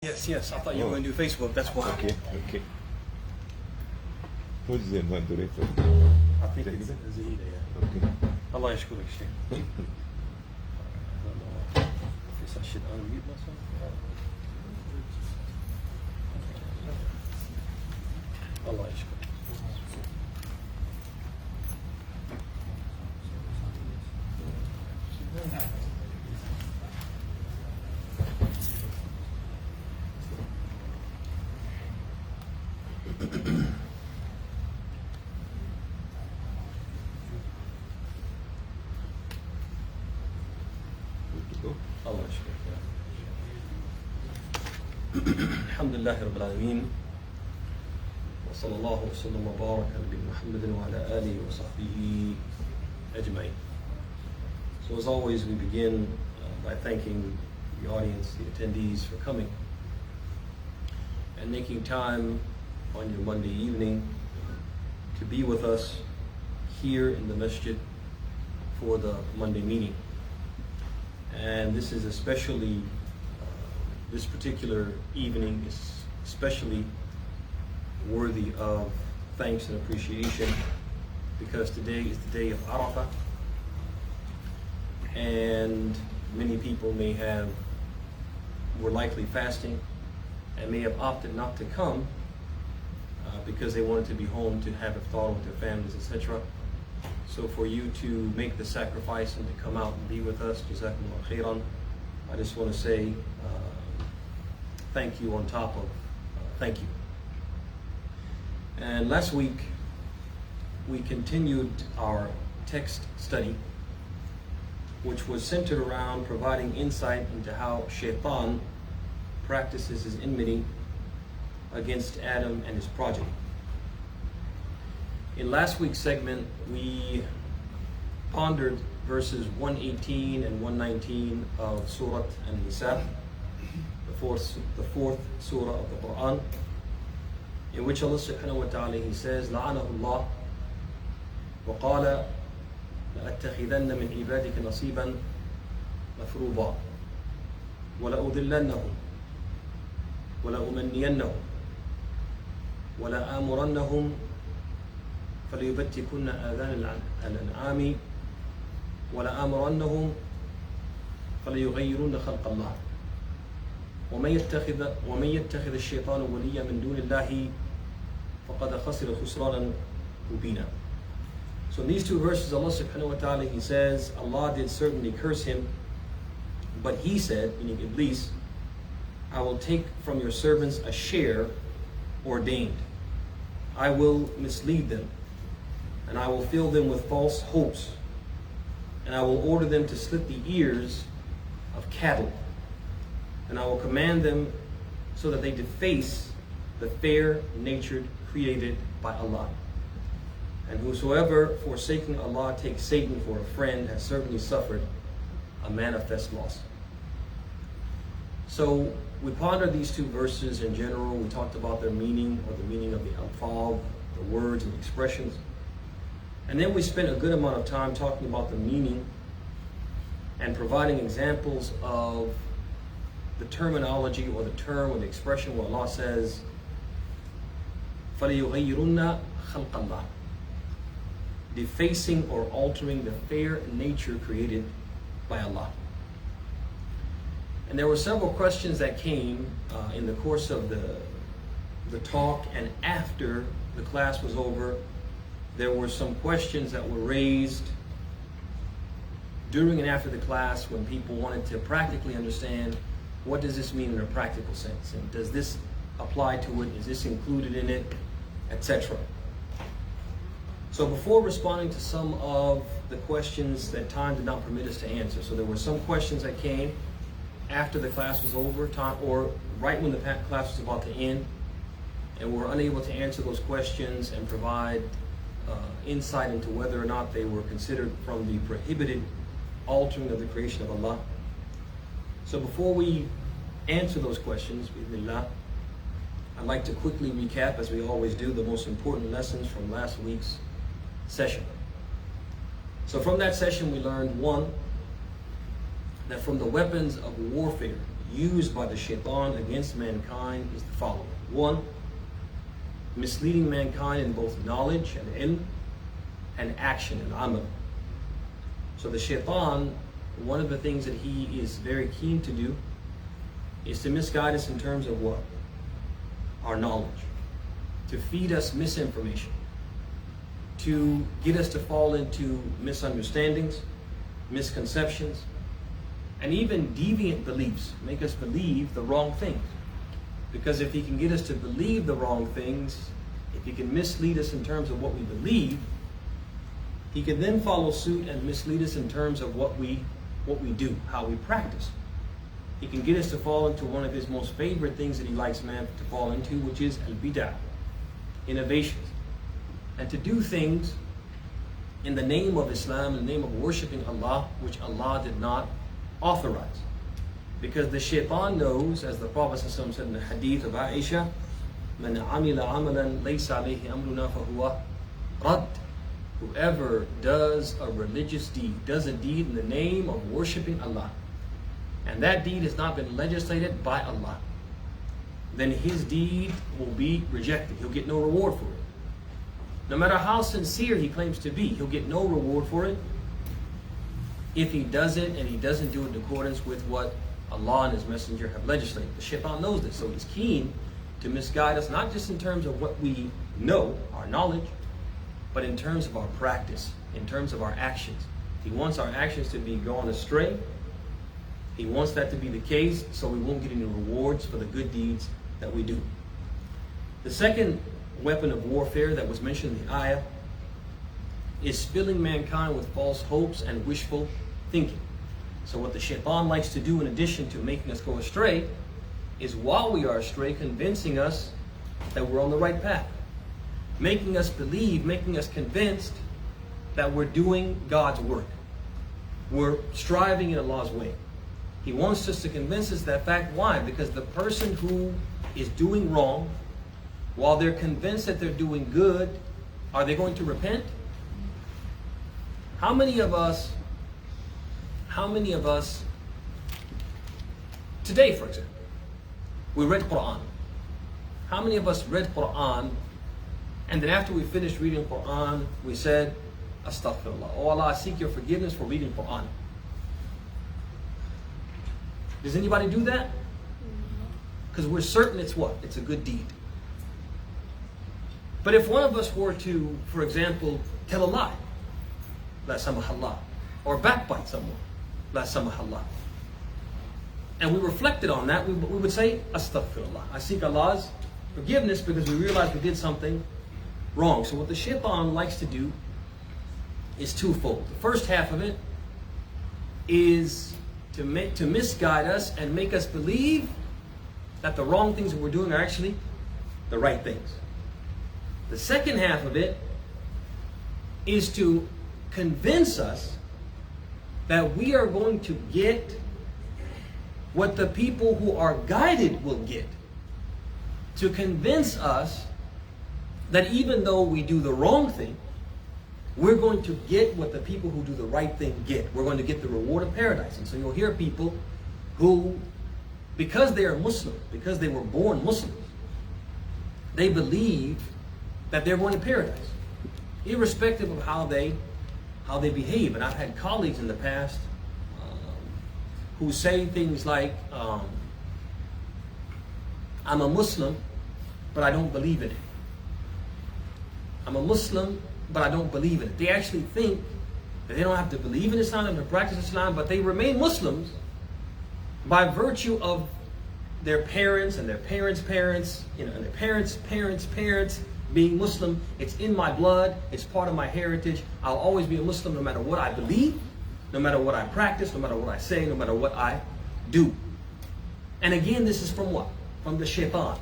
Yes, I thought you were going to do Facebook, that's why. Okay. Who's the moderator? I think it's Zahida, yeah. Okay. Allah yashkurak, Sheikh. I don't know. I guess I should unmute myself. Allah yashkurak. الله يشكرك. الحمد لله رب العالمين وصلى الله وسلم وبارك على نبينا محمد وعلى آله وصحبه أجمعين. So as always, we begin by thanking the audience, the attendees for coming and making time on your Monday evening to be with us here in the masjid for the Monday meeting. And this is especially, this particular evening is especially worthy of thanks and appreciation because today is the day of Arafah, and many people were likely fasting and may have opted not to come because they wanted to be home to have iftar with their families, etc. So for you to make the sacrifice and to come out and be with us, Jazakumullah khairan, I just want to say thank you on top of thank you. And last week we continued our text study, which was centered around providing insight into how Shaitan practices his enmity against Adam and his progeny. In last week's segment, we pondered verses 118 and 119 of Surah An-Nisa, the fourth surah of the Qur'an, in which Allah subhanahu wa ta'ala, He says, لَعَنَهُ اللَّهُ وَقَالَ لَأَتَّخِذَنَّ مِنْ عِبَادِكَ نَصِيبًا مَفْرُوضًا وَلَأُضِلَّنَّهُمْ وَلَأُمَنِّيَنَّهُمْ وَلَآمُرَنَّهُمْ فليبتكن آذان الأنعام ولآمرنهم فليغيرن خلق الله ومن يتخذ الشيطان وليا من دون الله فقد خسر خسرانا مبينا. So in these two verses, Allah subhanahu wa ta'ala, He says, Allah did certainly curse him, but he said, meaning Iblis, I will take from your servants a share ordained. I will mislead them, and I will fill them with false hopes, and I will order them to slit the ears of cattle, and I will command them so that they deface the fair-natured created by Allah. And whosoever, forsaking Allah, takes Satan for a friend has certainly suffered a manifest loss. So we pondered these two verses in general. We talked about their meaning, or the meaning of the alfaz, the words and the expressions. And then we spent a good amount of time talking about the meaning and providing examples of the terminology or the term or the expression where Allah says, فَلَيُغَيِّرُنَّ خَلْقَ اللَّهِ, defacing or altering the fair nature created by Allah. And there were several questions that came in the course of the talk, and after the class was over, there were some questions that were raised during and after the class when people wanted to practically understand, what does this mean in a practical sense? And does this apply to it? Is this included in it? Etc. So before responding to some of the questions that time did not permit us to answer, so there were some questions that came after the class was over, or right when the class was about to end, and we were unable to answer those questions and provide insight into whether or not they were considered from the prohibited altering of the creation of Allah. So before we answer those questions, bi'idhnillah, I'd like to quickly recap, as we always do, the most important lessons from last week's session. So from that session we learned, one, that from the weapons of warfare used by the shaitan against mankind is the following. One, misleading mankind in both knowledge and ilm, and action and amal. So the shaitan, one of the things that he is very keen to do is to misguide us in terms of what? Our knowledge. To feed us misinformation. To get us to fall into misunderstandings, misconceptions, and even deviant beliefs. Make us believe the wrong things. Because if he can get us to believe the wrong things, if he can mislead us in terms of what we believe, he can then follow suit and mislead us in terms of what we do, how we practice. He can get us to fall into one of his most favorite things that he likes man to fall into, which is al-bid'ah, innovations. And to do things in the name of Islam, in the name of worshiping Allah, which Allah did not authorize. Because the shaitan knows, as the Prophet said in the hadith of Aisha, "Man amila amalan laysa alayhi amruna fahuwa rad." Whoever does a religious deed, does a deed in the name of worshiping Allah, and that deed has not been legislated by Allah, then his deed will be rejected. He'll get no reward for it. No matter how sincere he claims to be, he'll get no reward for it if he does it and he doesn't do it in accordance with what Allah and his messenger have legislated. The shaitan knows this, so he's keen to misguide us, not just in terms of what we know, our knowledge, but in terms of our practice, in terms of our actions. He wants our actions to be going astray. He wants that to be the case, so we won't get any rewards for the good deeds that we do. The second weapon of warfare that was mentioned in the ayah is filling mankind with false hopes and wishful thinking. So what the shaitan likes to do, in addition to making us go astray, is while we are astray, convincing us that we're on the right path. Making us believe, making us convinced that we're doing God's work. We're striving in Allah's way. He wants us to convince us that fact. Why? Because the person who is doing wrong, while they're convinced that they're doing good, are they going to repent? How many of us today, for example, we read Qur'an. How many of us read Qur'an, and then after we finished reading Qur'an, we said, Astaghfirullah. Oh Allah, I seek your forgiveness for reading Qur'an. Does anybody do that? Because we're certain it's what? It's a good deed. But if one of us were to, for example, tell a lie, la samahallah, or backbite someone, la samahallah, and we reflected on that, we would say, Astaghfirullah. I seek Allah's forgiveness because we realized we did something wrong. So what the shaitan likes to do is twofold. The first half of it is to misguide us and make us believe that the wrong things that we're doing are actually the right things. The second half of it is to convince us that we are going to get what the people who are guided will get. To convince us that even though we do the wrong thing, we're going to get what the people who do the right thing get. We're going to get the reward of paradise. And so you'll hear people who, because they are Muslim, because they were born Muslims, they believe that they're going to paradise, irrespective of how they behave. And I've had colleagues in the past who say things like, I'm a Muslim, but I don't believe in it. I'm a Muslim, but I don't believe in it. They actually think that they don't have to believe in Islam and to practice Islam, but they remain Muslims by virtue of their parents and their parents' parents, and their parents' parents' parents being Muslim. It's in my blood. It's part of my heritage. I'll always be a Muslim no matter what I believe, no matter what I practice, no matter what I say, no matter what I do. And again, this is from what? From the shaitan.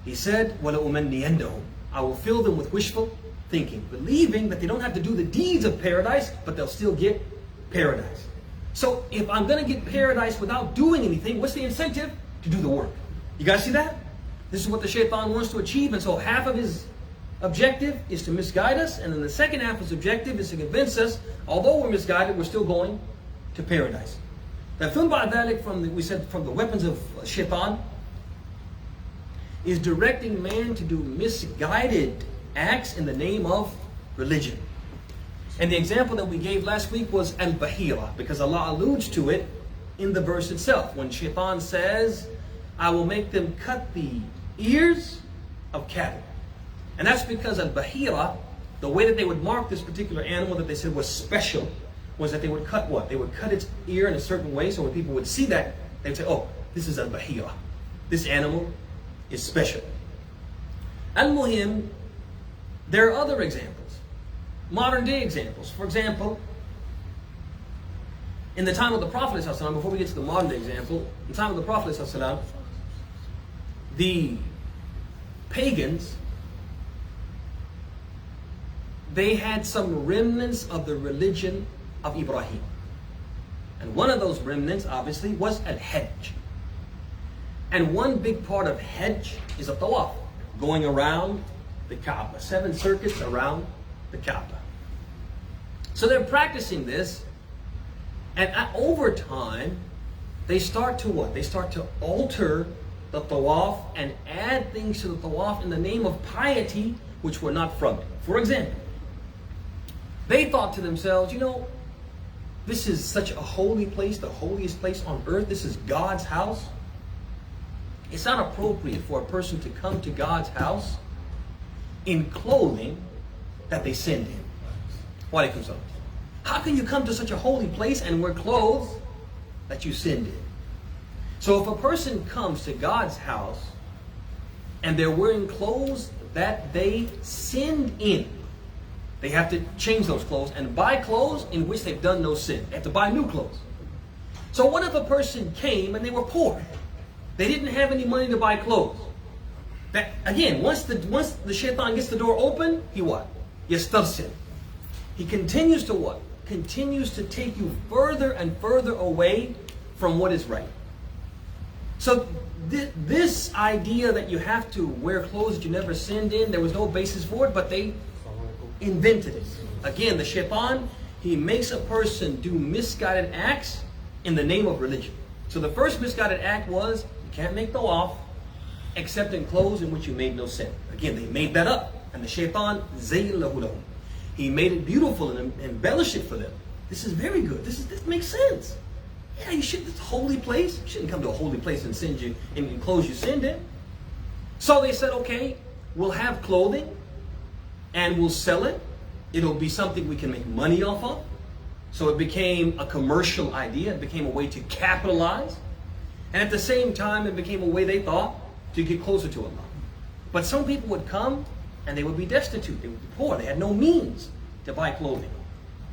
He said, وَلَأُمَنِّيَنَّهُمْ, I will fill them with wishful thinking, believing that they don't have to do the deeds of paradise, but they'll still get paradise. So if I'm going to get paradise without doing anything, what's the incentive? To do the work. You guys see that? This is what the shaitan wants to achieve. And so half of his objective is to misguide us, and then the second half of his objective is to convince us, although we're misguided, we're still going to paradise. That ثم بعد ذلك, we said from the weapons of shaitan, is directing man to do misguided acts in the name of religion. And the example that we gave last week was al-bahira, because Allah alludes to it in the verse itself. When shaitan says, I will make them cut the ears of cattle. And that's because al-bahira, the way that they would mark this particular animal that they said was special, was that they would cut what? They would cut its ear in a certain way, so when people would see that, they would say, oh, this is al-bahira. This animal is special. Al-Muhim, there are other examples. Modern day examples. For example, in the time of the Prophet ﷺ, before we get to the modern day example, in the time of the Prophet ﷺ, the pagans, they had some remnants of the religion of Ibrahim. And one of those remnants, obviously, was al-Hajj. And one big part of Hajj is a tawaf, going around the Kaaba, 7 circuits around the Kaaba. So they're practicing this, and over time, they start to what? They start to alter the tawaf and add things to the tawaf in the name of piety, which were not from it. For example, they thought to themselves, you know, this is such a holy place, the holiest place on earth. This is God's house. It's not appropriate for a person to come to God's house in clothing that they sinned in. Walaikum salam. How can you come to such a holy place and wear clothes that you sinned in? So if a person comes to God's house and they're wearing clothes that they sinned in, they have to change those clothes and buy clothes in which they've done no sin. They have to buy new clothes. So what if a person came and they were poor? They didn't have any money to buy clothes. That, again, once the shaitan gets the door open, he what? Yastarsil. He continues to what? Continues to take you further and further away from what is right. So this idea that you have to wear clothes that you never sinned in, there was no basis for it, but they invented it. Again, the shaitan, he makes a person do misguided acts in the name of religion. So the first misguided act was, you can't make tawaf except in clothes in which you made no sin. Again, they made that up. And the shaitan, zayyallahu lahum. He made it beautiful and embellished it for them. This is very good. This makes sense. Yeah, you should, this holy place. You shouldn't come to a holy place and sin you in clothes you sinned in. So they said, okay, we'll have clothing and we'll sell it. It'll be something we can make money off of. So it became a commercial idea. It became a way to capitalize. And at the same time, it became a way they thought to get closer to Allah. But some people would come and they would be destitute. They would be poor. They had no means to buy clothing.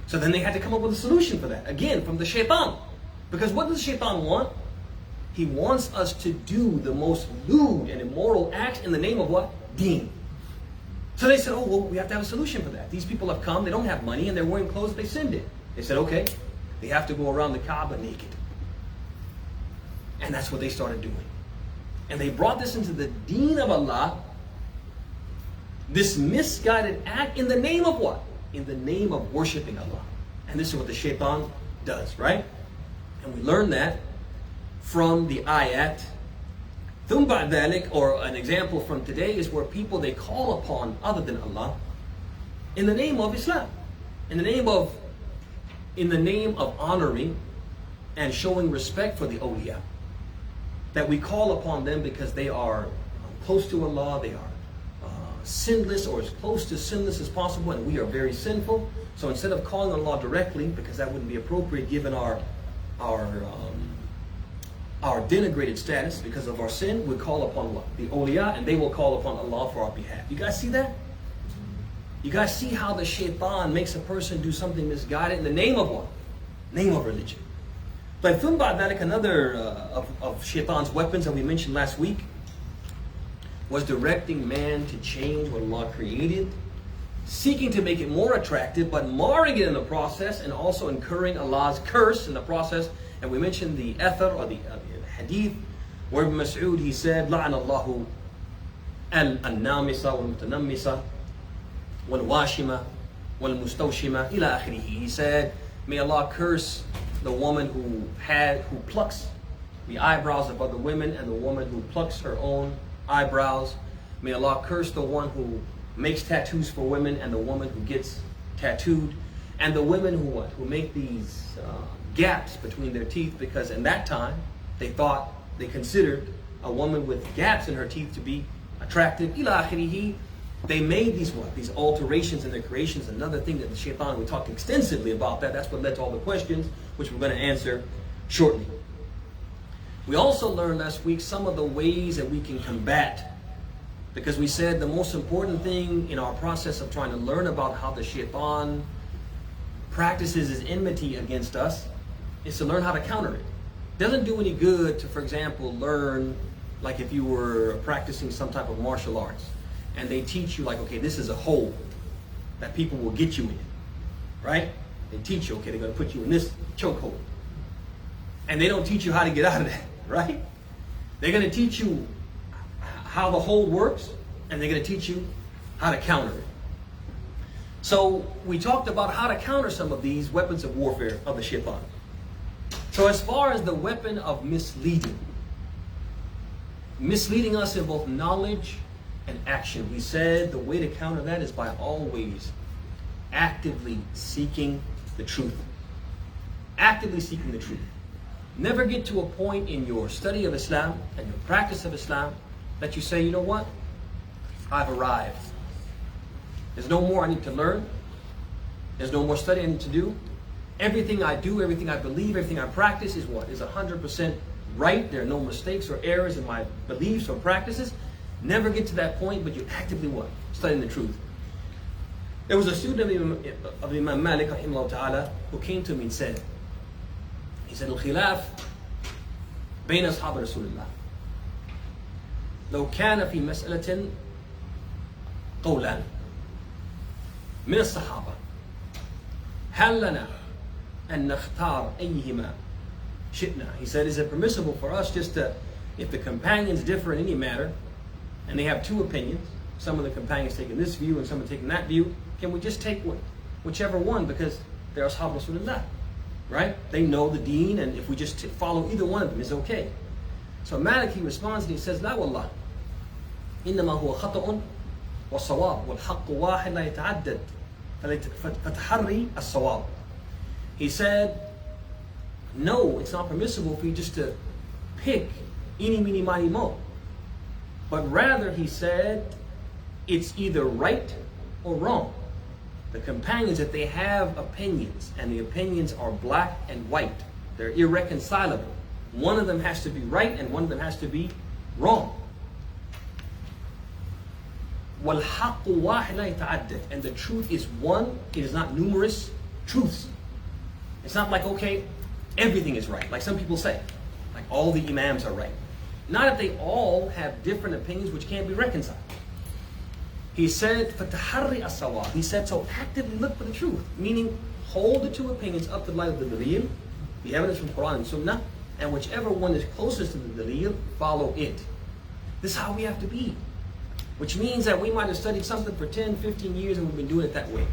So then they had to come up with a solution for that. Again, from the shaitan. Because what does the shaitan want? He wants us to do the most lewd and immoral acts in the name of what? Deen. So they said, oh, well, we have to have a solution for that. These people have come, they don't have money, and they're wearing clothes that they sinned in. They said, okay, they have to go around the Kaaba naked. And that's what they started doing. And they brought this into the deen of Allah, this misguided act in the name of what? In the name of worshiping Allah. And this is what the shaitan does, right? And we learn that from the ayat. ثُمْ بَعْدَ ذَلِكَ, or an example from today, is where people, they call upon other than Allah in the name of Islam, in the name of honoring and showing respect for the awliya. That we call upon them because they are close to Allah, they are sinless or as close to sinless as possible, and we are very sinful. So instead of calling on Allah directly, because that wouldn't be appropriate given our denigrated status because of our sin, we call upon what? The awliya, and they will call upon Allah for our behalf. You guys see that? You guys see how the shaitan makes a person do something misguided in the name of what? Name of religion. But ثم بعد ذلك, another of shaitan's weapons that we mentioned last week was directing man to change what Allah created, seeking to make it more attractive, but marring it in the process, and also incurring Allah's curse in the process. And we mentioned the athar, or the hadith, where Ibn Mas'ud, he said, لَعْنَ اللَّهُ النَّامِسَ وَالْمُتَنَمِّسَ وَالْوَاشِمَ وَالْمُسْتَوْشِمَ إِلَى آخِرِهِ. He said, may Allah curse the woman who plucks the eyebrows of other women, and the woman who plucks her own eyebrows. May Allah curse the one who makes tattoos for women, and the woman who gets tattooed, and the women who make these gaps between their teeth, because in that time they considered a woman with gaps in her teeth to be attractive. Ila akhirihi. They made these alterations in their creations. Another thing that the shaitan, we talked extensively about that. That's what led to all the questions, which we're going to answer shortly. We also learned last week some of the ways that we can combat, because we said the most important thing in our process of trying to learn about how the shaitan practices his enmity against us is to learn how to counter it. It doesn't do any good to, for example, learn, like if you were practicing some type of martial arts, and they teach you like, okay, this is a hole that people will get you in, right? They teach you, okay, they're going to put you in this chokehold. And they don't teach you how to get out of that, right? They're going to teach you how the hold works, and they're going to teach you how to counter it. So we talked about how to counter some of these weapons of warfare of the shaitan. So as far as the weapon of misleading us in both knowledge and action, we said the way to counter that is by always actively seeking the truth. Actively seeking the truth. Never get to a point in your study of Islam and your practice of Islam that you say, you know what? I've arrived. There's no more I need to learn. There's no more study I need to do. Everything I do, everything I believe, everything I practice is what? Is 100% right. There are no mistakes or errors in my beliefs or practices. Never get to that point, but you actively what? Studying the truth. There was a student of Imam Malik rahimahullah ta'ala who came to me and said, he said, الخلاف بين أصحاب رسول الله لو كان في مسألة قولان من الصحابة هل لنا أن نختار أيهما شئنا. He said, is it permissible for us just to, if the companions differ in any matter, and they have two opinions, some of the companions taking this view and some are taking that view, can we just take whichever one, because they're Ashab Rasulullah, right? They know the deen, and if we just follow either one of them, it's okay. So Malik, he responds and he says, لا والله إنما هو خطأ والصواب والحق واحد لا يتعدد فتحري الصواب. He said, no, it's not permissible for you just to pick eeny, meeny, miny, mo. But rather, he said, it's either right or wrong. The companions, that they have opinions, and the opinions are black and white. They're irreconcilable. One of them has to be right and one of them has to be wrong. وَالْحَقُّ وَاحِدٌ لَا يَتَعَدَّدُ. And the truth is one, it is not numerous truths. It's not like, okay, everything is right, like some people say. Like all the Imams are right. Not if they all have different opinions which can't be reconciled. He said, فَتَحَرِّ الصَّوَابِ. He said, so actively look for the truth. Meaning, hold the two opinions up to the light of the dalil, the evidence from Qur'an and Sunnah, and whichever one is closest to the dalil, follow it. This is how we have to be. Which means that we might have studied something for 10, 15 years and we've been doing it that way.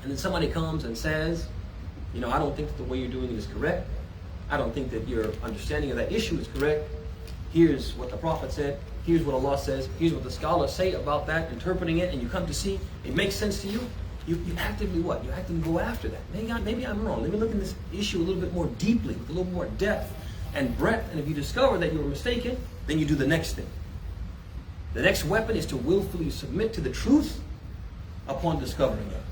And then somebody comes and says, you know, I don't think that the way you're doing it is correct. I don't think that your understanding of that issue is correct. Here's what the Prophet said. Here's what Allah says. Here's what the scholars say about that, interpreting it, and you come to see it makes sense to you. You actively what? You actively go after that. Maybe I'm wrong. Let me look at this issue a little bit more deeply, with a little more depth and breadth. And if you discover that you were mistaken, then you do the next thing. The next weapon is to willfully submit to the truth upon discovering it.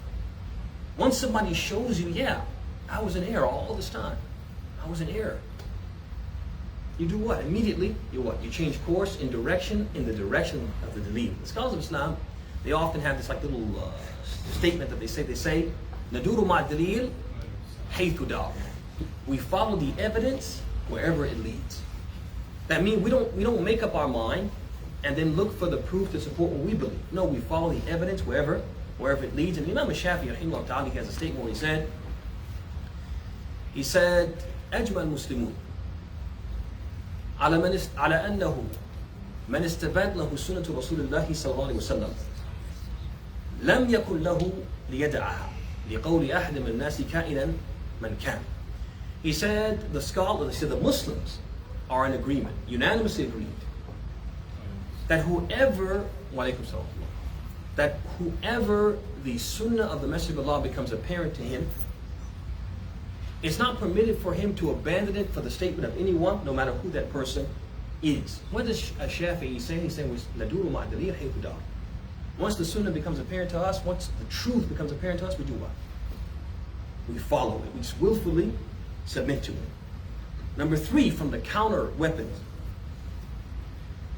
Once somebody shows you, yeah, I was in error all this time. I was in error. You do what? Immediately, you what? You change course in the direction of the dalil. The scholars of Islam, they often have this like little statement that they say, Naduru ma dalil haythu dar. We follow the evidence wherever it leads. That means we don't make up our mind and then look for the proof to support what we believe. No, we follow the evidence wherever it leads. And Imam Shafi'i rahimahullah ta'ala, he has a statement where he said, أجمع المسلمون على أنه من استبان له سنة رسول الله صلى الله عليه وسلم لم يكن له ليدعها لقول أحد من الناس كائنا من كان. He said the scholars, he said the Muslims are in agreement, unanimously agreed, that whoever the sunnah of the Messenger of Allah becomes apparent to him, it's not permitted for him to abandon it for the statement of anyone, no matter who that person is. What does Shafi'i say? He said, once the sunnah becomes apparent to us, once the truth becomes apparent to us, we do what? We follow it. We willfully submit to it. Number 3, from the counter weapons,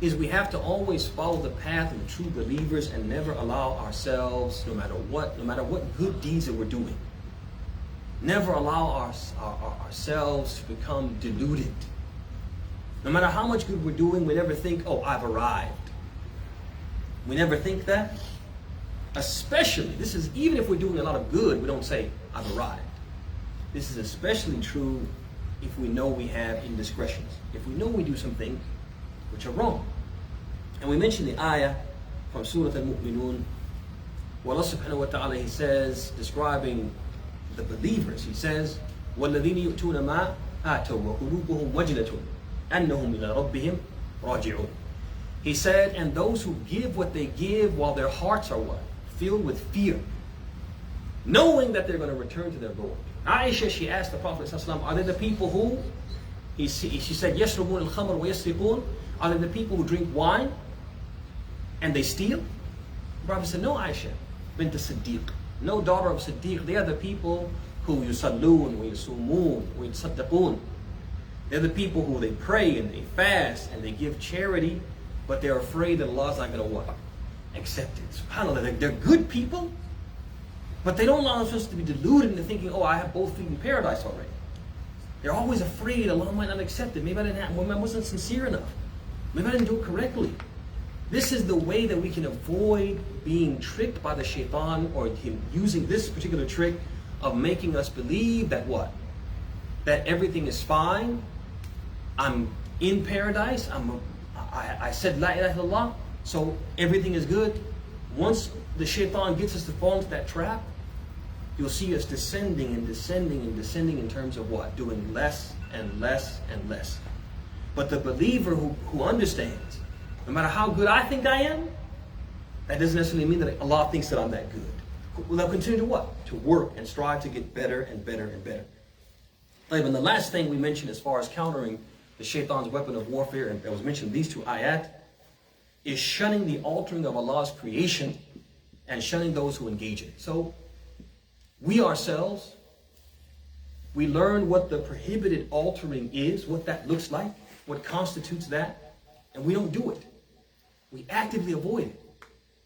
is we have to always follow the path of the true believers and never allow ourselves, no matter what good deeds that we're doing, never allow ourselves to become deluded. No matter how much good we're doing, we never think, oh, I've arrived. We never think that. Especially, this is even if we're doing a lot of good, we don't say, I've arrived. This is especially true if we know we have indiscretions. If we know we do some things which are wrong. And we mentioned the ayah from Surah Al-Mu'minun, where Allah subhanahu wa ta'ala, He says, describing the believers, He says, وَالَّذِينَ يُؤْتُونَ مَا آتَوْا وَقُلُوبُهُمْ وَجِلَةٌ أَنَّهُمْ إِلَىٰ رَبِّهِمْ رَاجِعُونَ. He said, and those who give what they give while their hearts are what? Filled with fear, knowing that they're going to return to their Lord. Aisha, she asked the Prophet ﷺ, are they the people who, she said, يَشْرُبُونَ الْخَمْرَ وَيَسْرِقُونَ, are they the people who drink wine and they steal? The Prophet said, no, Aisha, bint Siddiq, no, daughter of Siddiq. They are the people who yusallun, wa yasumun, wa yusaddaqun. They're the people who they pray and they fast and they give charity, but they're afraid that Allah's not going to what? Accept it. SubhanAllah, they're good people, but they don't allow us to be deluded into thinking, oh, I have both feet in paradise already. They're always afraid Allah might not accept it. Maybe I wasn't sincere enough. Maybe I didn't do it correctly. This is the way that we can avoid being tricked by the shaitan, or him using this particular trick of making us believe that what? That everything is fine. I'm in paradise. I said La ilaha illallah, so everything is good. Once the shaitan gets us to fall into that trap, you'll see us descending and descending and descending in terms of what? Doing less and less and less. But the believer who understands, no matter how good I think I am, that doesn't necessarily mean that Allah thinks that I'm that good. Well, they'll continue to what? To work and strive to get better and better and better. And the last thing we mentioned as far as countering the shaitan's weapon of warfare, and that was mentioned in these 2 ayat, is shunning the altering of Allah's creation and shunning those who engage in it. So, we ourselves, we learn what the prohibited altering is, what that looks like, what constitutes that, and we don't do it. We actively avoid it.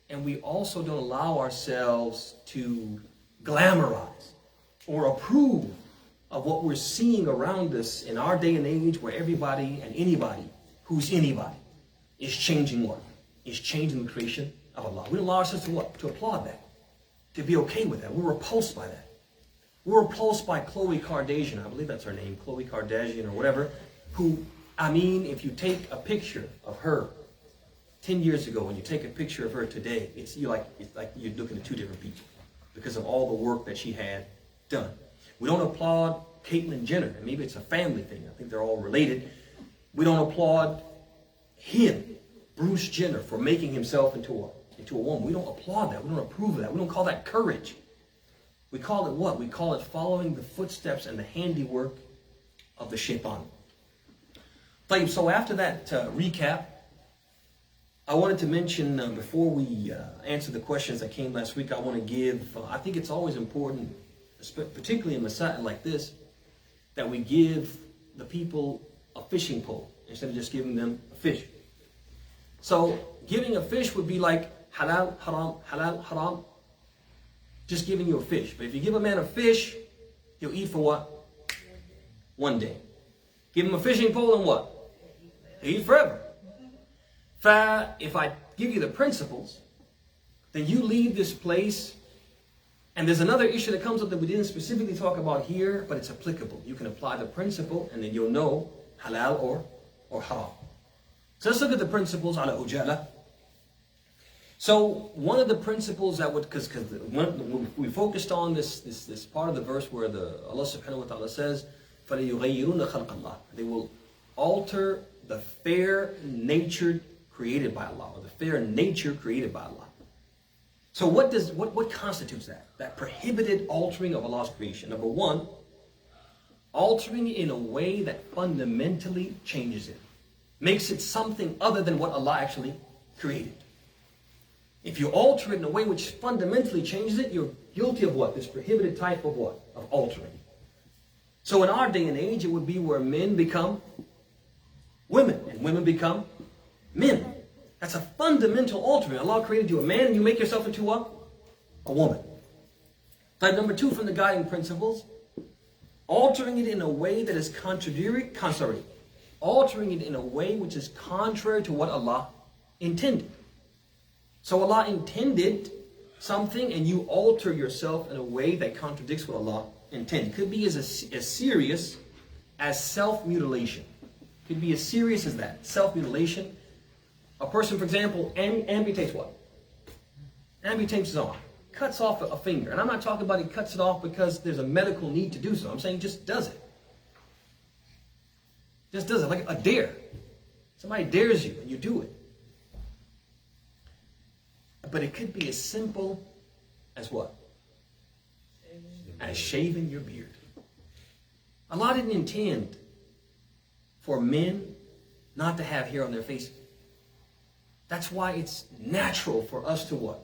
And we also don't allow ourselves to glamorize or approve of what we're seeing around us in our day and age, where everybody and anybody who's anybody is changing what? Is changing the creation of Allah. We don't allow ourselves to what? To applaud that. To be okay with that. We're repulsed by that. We're repulsed by Khloe Kardashian, I believe that's her name, Khloe Kardashian or whatever, who, I mean, if you take a picture of her 10 years ago and you take a picture of her today, it's like you're looking at 2 different people because of all the work that she had done. We don't applaud Caitlyn Jenner, and maybe it's a family thing. I think they're all related. We don't applaud him, Bruce Jenner, for making himself into a woman. We don't applaud that. We don't approve of that. We don't call that courage. We call it what? We call it following the footsteps and the handiwork of the shaitan. So after that recap, I wanted to mention, before we answer the questions that came last week, I want to give, I think it's always important, particularly in Masail like this, that we give the people a fishing pole instead of just giving them a fish. So giving a fish would be like halal, haram, just giving you a fish. But if you give a man a fish, he'll eat for what? 1 day. Give him a fishing pole and what? He'll eat forever. If I give you the principles, then you leave this place, and there's another issue that comes up that we didn't specifically talk about here, but it's applicable. You can apply the principle, and then you'll know halal or haram. So let's look at the principles ala ujala. So one of the principles that would, because we focused on this part of the verse where Allah subhanahu wa ta'ala says, فَلَيُغَيِّرُونَ خَلْقَ اللَّهِ. They will alter the fair nature created by Allah, or the fair nature created by Allah. So what constitutes that? That prohibited altering of Allah's creation. Number one, altering it in a way that fundamentally changes it. Makes it something other than what Allah actually created. If you alter it in a way which fundamentally changes it, you're guilty of what? This prohibited type of what? Of altering. So in our day and age, it would be where men become women and women become men. That's a fundamental altering. Allah created you a man and you make yourself into a woman. Type number two from the guiding principles, altering it in a way that is altering it in a way which is contrary to what Allah intended. So Allah intended something and you alter yourself in a way that contradicts what Allah intended. It could be as serious as self-mutilation. It could be as serious as that, self-mutilation. A person, for example, amputates what? Amputates his arm. Cuts off a finger. And I'm not talking about he cuts it off because there's a medical need to do so. I'm saying just does it. Just does it, like a dare. Somebody dares you and you do it. But it could be as simple as what? As shaving your beard. Allah didn't intend for men not to have hair on their faces. That's why it's natural for us to what?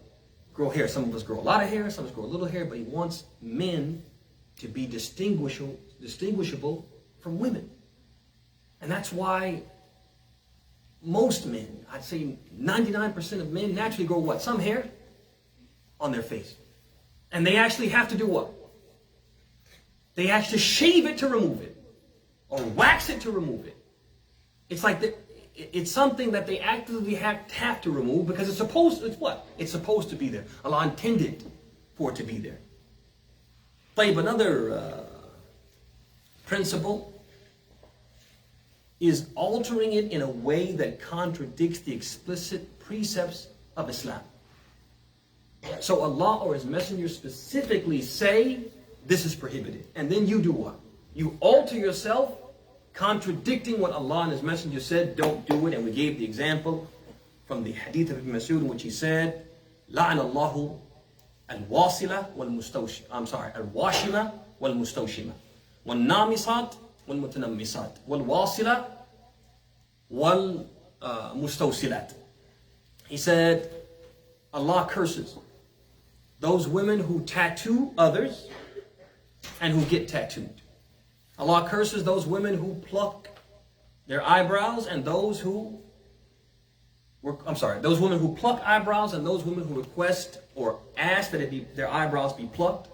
Grow hair. Some of us grow a lot of hair, some of us grow a little hair, but He wants men to be distinguishable from women. And that's why most men, I'd say 99% of men naturally grow what? Some hair on their face. And they actually have to do what? They actually shave it to remove it. Or wax it to remove it. It's like it's something that they actively have to remove because it's what? It's supposed to be there. Allah intended for it to be there. Another principle is altering it in a way that contradicts the explicit precepts of Islam. So Allah or His Messenger specifically say this is prohibited. And then you do what? You alter yourself, contradicting what Allah and His Messenger said, don't do it. And we gave the example from the hadith of Ibn Mas'ud in which he said, لَعْنَ اللَّهُ الْوَاصِلَ وَالْمُسْتَوْشِمَ الْوَاشِمَ وَالْمُسْتَوْشِمَ وَالنَّامِصَاتِ وَالْمُتَنَمِّصَاتِ وَالْوَاصِلَ وَالْمُسْتَوْصِلَاتِ. He said, Allah curses those women who tattoo others and who get tattooed. Allah curses those women who pluck their eyebrows and those women who pluck eyebrows and those women who request or ask that their eyebrows be plucked.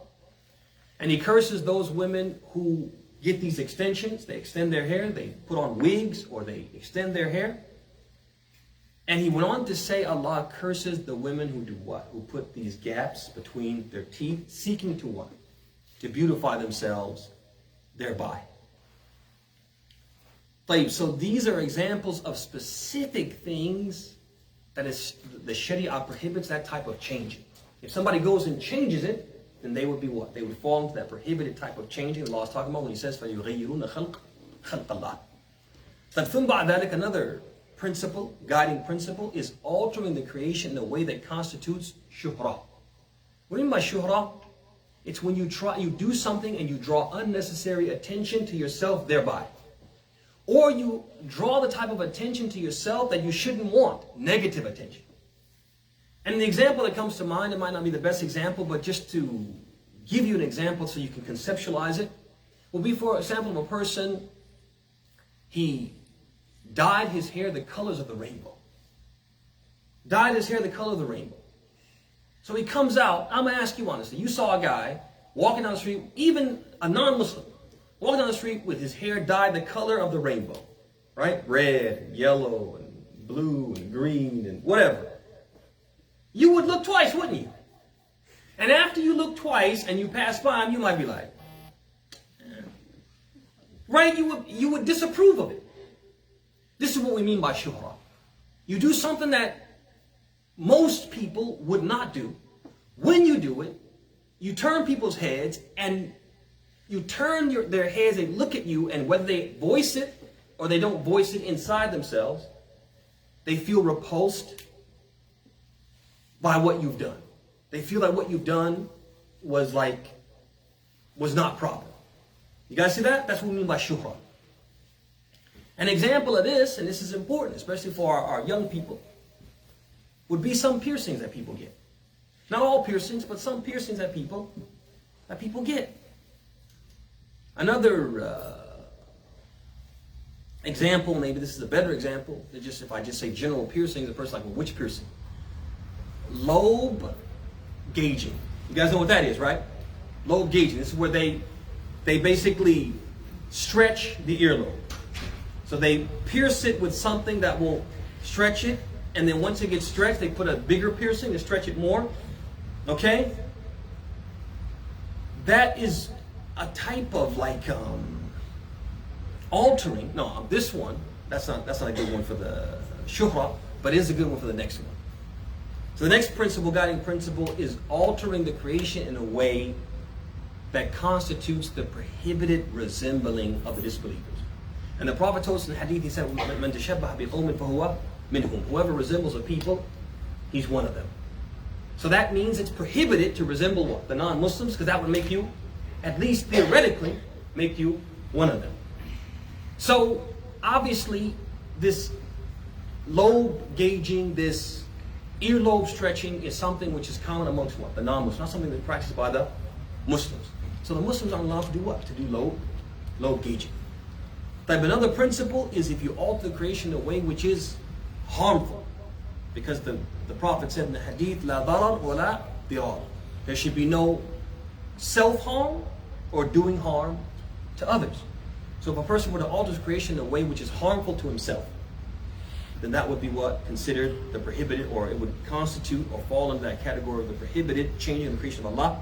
And He curses those women who get these extensions. They extend their hair, they put on wigs, or they extend their hair. And He went on to say Allah curses the women who do what? Who put these gaps between their teeth, seeking to what? To beautify themselves thereby. So these are examples of specific things that is the Sharia prohibits that type of changing. If somebody goes and changes it, then they would be what? They would fall into that prohibited type of changing Allah is talking about when He says فَيُغَيِّرُونَ خَلْقَ اللَّهِ. But ثُمَّ بَعْدَ ذَلِكَ, another principle, guiding principle, is altering the creation in a way that constitutes shuhra. What do you mean by shuhra? It's when you do something and you draw unnecessary attention to yourself thereby. Or you draw the type of attention to yourself that you shouldn't want, negative attention. And the example that comes to mind, it might not be the best example, but just to give you an example so you can conceptualize it, will be, for example, of a person, he dyed his hair the colors of the rainbow. Dyed his hair the color of the rainbow. So he comes out, I'm going to ask you honestly, you saw a guy walking down the street, even a non-Muslim, walking down the street with his hair dyed the color of the rainbow, right? Red, and yellow, and blue, and green, and whatever. You would look twice, wouldn't you? And after you look twice and you pass by him, you might be like, right? You would disapprove of it. This is what we mean by shuhra. You do something that most people would not do. When you do it, you turn people's heads, and you turn their heads, they look at you, and whether they voice it or they don't voice it inside themselves, they feel repulsed by what you've done. They feel like what you've done was not proper. You guys see that? That's what we mean by shuhra. An example of this, and this is important, especially for our young people, would be some piercings that people get. Not all piercings, but some piercings that people get. Another example, maybe this is a better example, if I just say general piercings, the person's like, well, which piercing? Lobe gauging. You guys know what that is, right? Lobe gauging. This is where they basically stretch the earlobe. So they pierce it with something that will stretch it, and then once it gets stretched, they put a bigger piercing to stretch it more. Okay? That is a type of altering. No, this one, that's not a good one for the shuhra, but it is a good one for the next one. So the next principle, guiding principle, is altering the creation in a way that constitutes the prohibited resembling of the disbelievers. And the Prophet told us in the hadith, he said, "Man tashabbaha biqawmin fahuwa minhum." Whoever resembles a people, he's one of them. So that means it's prohibited to resemble what? The non-Muslims, because that would make you, at least theoretically, make you one of them. So obviously, this lobe gauging, this earlobe stretching is something which is common amongst what? The non-Muslims, not something that's practiced by the Muslims. So the Muslims aren't allowed to do what? To do lobe gauging. But another principle is if you alter the creation in a way which is harmful. Because the Prophet said in the hadith, "La darar wa la dirar." There should be no self-harm or doing harm to others. So if a person were to alter his creation in a way which is harmful to himself, then that would be what considered the prohibited, or it would constitute or fall into that category of the prohibited, changing the creation of Allah.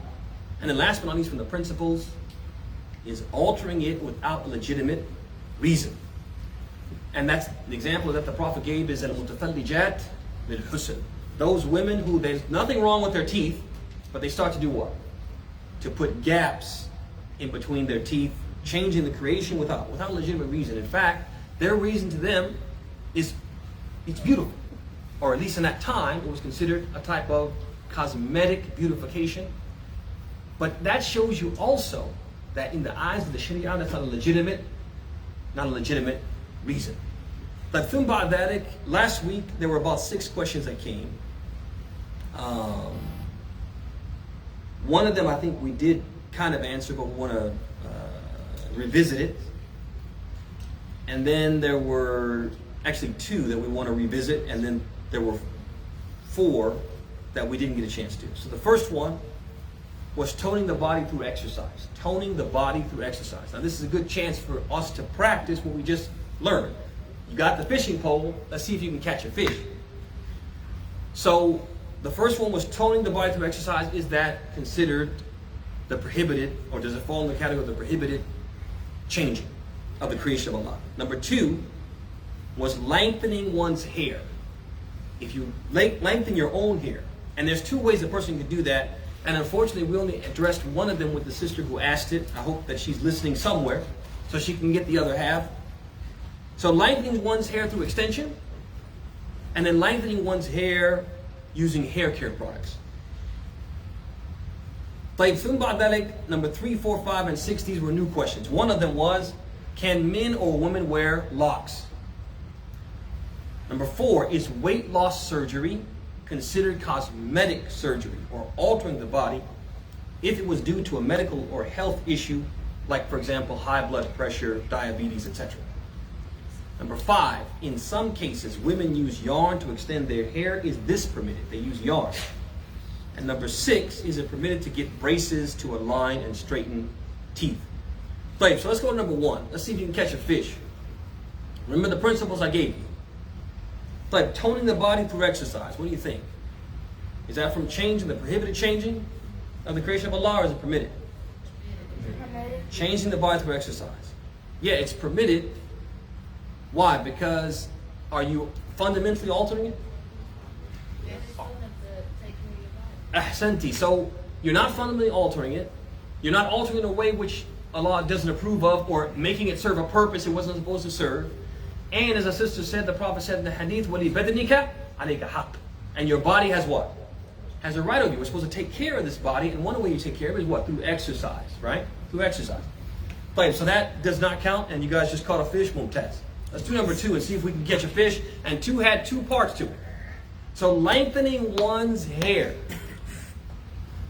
And then last but not least from the principles is altering it without a legitimate reason. And that's the example that the Prophet gave is al-mutafallijat bil-husn. Those women who there's nothing wrong with their teeth, but they start to do what? To put gaps in between their teeth, changing the creation without a legitimate reason. In fact, their reason to them is it's beautiful. Or at least in that time, it was considered a type of cosmetic beautification. But that shows you also that in the eyes of the Sharia, that's not a legitimate reason. But last week, there were about 6 questions that came. One of them I think we did kind of answer, but we want to revisit it. And then there were actually 2 that we want to revisit, and then there were 4 that we didn't get a chance to. So the first one was toning the body through exercise. Toning the body through exercise. Now this is a good chance for us to practice what we just learned. You got the fishing pole, let's see if you can catch a fish. So the first one was toning the body through exercise. Is that considered the prohibited, or does it fall in the category of the prohibited changing of the creation of Allah? Number 2 was lengthening one's hair. If you lengthen your own hair, and there's 2 ways a person can do that, and unfortunately we only addressed one of them with the sister who asked it. I hope that she's listening somewhere so she can get the other half. So lengthening one's hair through extension, and then lengthening one's hair using hair care products. Number 3, 4, 5, and 6, these were new questions. One of them was, can men or women wear locks? Number 4, is weight loss surgery considered cosmetic surgery or altering the body if it was due to a medical or health issue, like for example high blood pressure, diabetes, etc. Number 5, in some cases women use yarn to extend their hair. Is this permitted? They use yarn. And number 6, is it permitted to get braces to align and straighten teeth? So let's go to number 1. Let's see if you can catch a fish. Remember the principles I gave you. Like toning the body through exercise. What do you think? Is that from changing, the prohibited changing of the creation of Allah, or is it permitted? Changing the body through exercise. Yeah, it's permitted. Why? Because are you fundamentally altering it? Ahsanti. So you're not fundamentally altering it. You're not altering it in a way which Allah doesn't approve of, or making it serve a purpose it wasn't supposed to serve. And as a sister said, the Prophet said in the hadith, وَلِبَدْنِكَ عَلَيْكَ حَقٍّ. And your body has what? Has a right on you. We're supposed to take care of this body, and one way you take care of it is what? Through exercise, right? Through exercise. So that does not count, and you guys just caught a fish, mumtaz. Let's do number 2 and see if we can catch a fish. And 2 had 2 parts to it. So lengthening one's hair.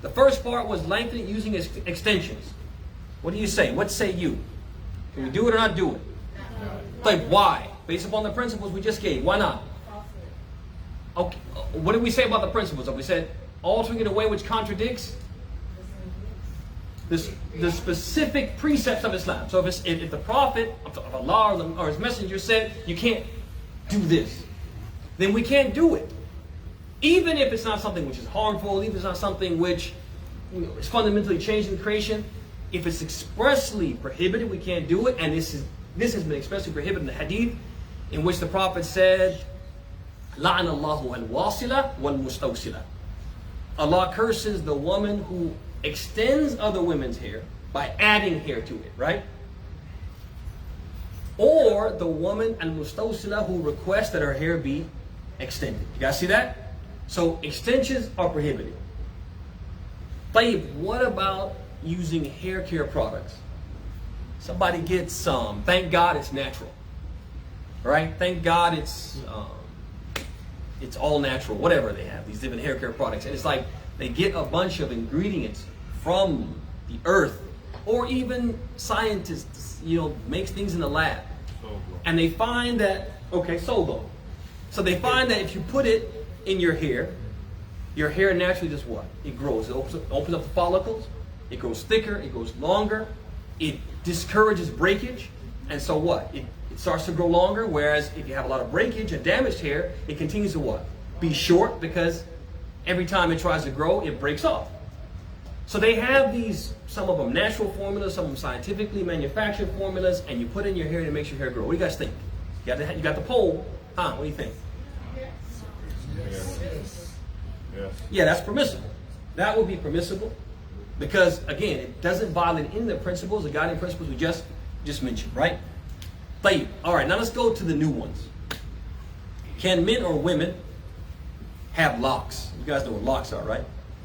The first part was lengthening using extensions. What do you say? What say you? Can we do it or not do it? Like, why? Based upon the principles we just gave. Why not? Okay. What did we say about the principles? We said altering it away which contradicts the specific precepts of Islam. So if the Prophet of Allah or his messenger said you can't do this, then we can't do it. Even if it's not something which is harmful, even if it's not something which is fundamentally changing the creation, if it's expressly prohibited, we can't do it. And this has been expressly prohibited in the hadith, in which the Prophet said, لَعَنَ اللَّهُ الْوَاصِلَ وَالْمُسْتَوْصِلَ. Allah curses the woman who extends other women's hair by adding hair to it, right? Or the woman al-mustawsila who requests that her hair be extended. You guys see that? So extensions are prohibited. Tayyib, what about using hair care products? Somebody gets some. Thank God it's natural, right? Thank God it's all natural. Whatever they have, these different hair care products, and it's like they get a bunch of ingredients from the earth, or even scientists, makes things in the lab, and they find that solo. So they find that if you put it in your hair naturally does what? It grows. It opens up the follicles. It grows thicker. It grows longer. It discourages breakage. And so what? It starts to grow longer. Whereas if you have a lot of breakage and damaged hair, it continues to what? Be short, because every time it tries to grow, it breaks off. So they have these, some of them natural formulas, some of them scientifically manufactured formulas, and you put in your hair and it makes your hair grow. What do you guys think? You got the poll. What do you think? Yeah, that's permissible. That would be permissible, because again, it doesn't violate any of the principles, the guiding principles we just mentioned, right? All right, now let's go to the new ones. Can men or women have locks? You guys know what locks are, right?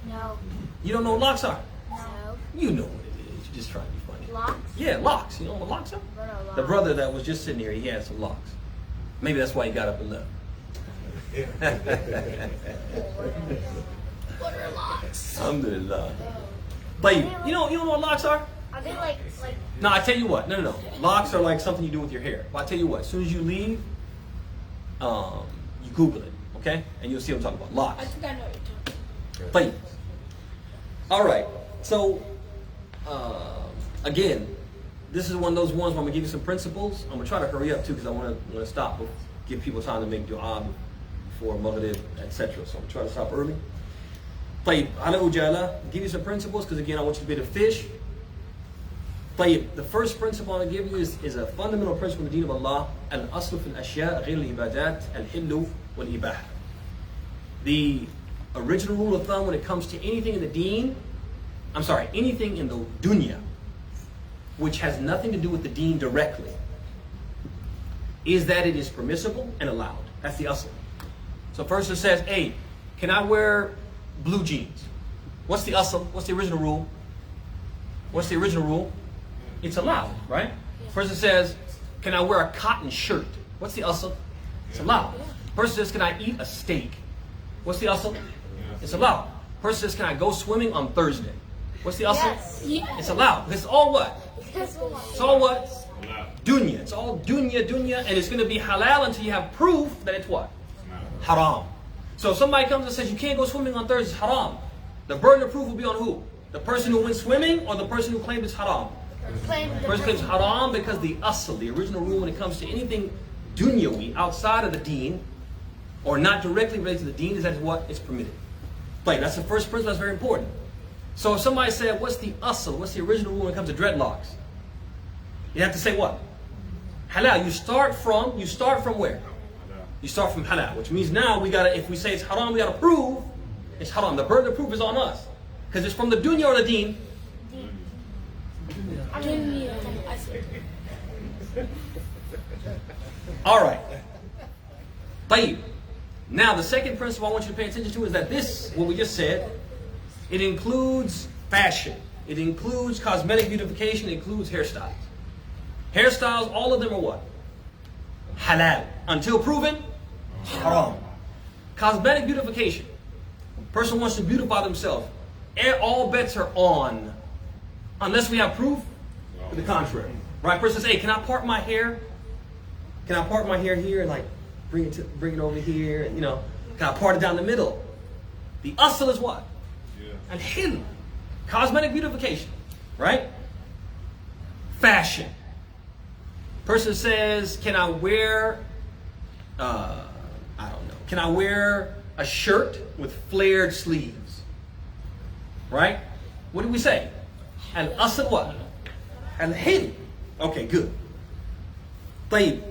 No. You don't know what locks are? No. You know what it is. You're just trying to be funny. Locks? Yeah, locks. You know what locks are? What are locks? The brother that was just sitting here, he had some locks. Maybe that's why he got up and left. What are locks? Alhamdulillah. But you don't know what locks are? Are they like? No, I tell you what. No. Locks are like something you do with your hair. But I tell you what. As soon as you leave, you Google it, okay? And you'll see what I'm talking about. Locks. I think I know what you're talking But all right. So again, this is one of those ones where I'm gonna give you some principles. I'm gonna try to hurry up too, because I want to stop, give people time to make dua before Maghrib, etc. So I'm gonna try to stop early. طيب على ujala, give you some principles, because again I want you to be able to fish. طيب, the first principle I'm going to give you is a fundamental principle in the deen of Allah. Al-aslu fil ashya ghayr al-ibadat al-hillu wal-ibaha. The original rule of thumb when it comes to anything in the deen, anything in the dunya, which has nothing to do with the deen directly, is that it is permissible and allowed. That's the asl. So first it says, hey, can I wear blue jeans? What's the asl? What's the original rule? What's the original rule? It's allowed, right? First it says, can I wear a cotton shirt? What's the asl? It's allowed. First it says, can I eat a steak? What's the asl? It's allowed. First it says, can I go swimming on Thursday? What's the asl? Yes. It's allowed. It's all what? It's all what? Dunya. It's all dunya, and it's going to be halal until you have proof that it's what? Haram. So if somebody comes and says you can't go swimming on Thursday, it's haram. The burden of proof will be on who? The person who went swimming, or the person who claimed it's haram? The person claims haram, because the asl, the original rule when it comes to anything dunyawi outside of the deen, or not directly related to the deen, is that what? It's permitted. But that's the first principle. That's very important. So if somebody said, what's the asl? What's the original rule when it comes to dreadlocks? You have to say what? Halal. You start from where? You start from halal, which means now we gotta, if we say it's haram, we gotta prove it's haram. The burden of proof is on us, because it's from the dunya or the deen. All right. طيب. Now the second principle I want you to pay attention to is that this, what we just said, it includes fashion. It includes cosmetic beautification. It includes hairstyles. Hairstyles, all of them are what? Halal. Until proven, haram. Cosmetic beautification. Person wants to beautify themselves. All bets are on. Unless we have proof to the contrary. Right? Person says, hey, can I part my hair? Can I part my hair here and like bring it over here? And can I part it down the middle? The asl is what? And hidden. Cosmetic beautification. Right? Fashion. Person says, can I wear can I wear a shirt with flared sleeves? Right? What do we say? And asl what? And hidden. Okay, good. طيب.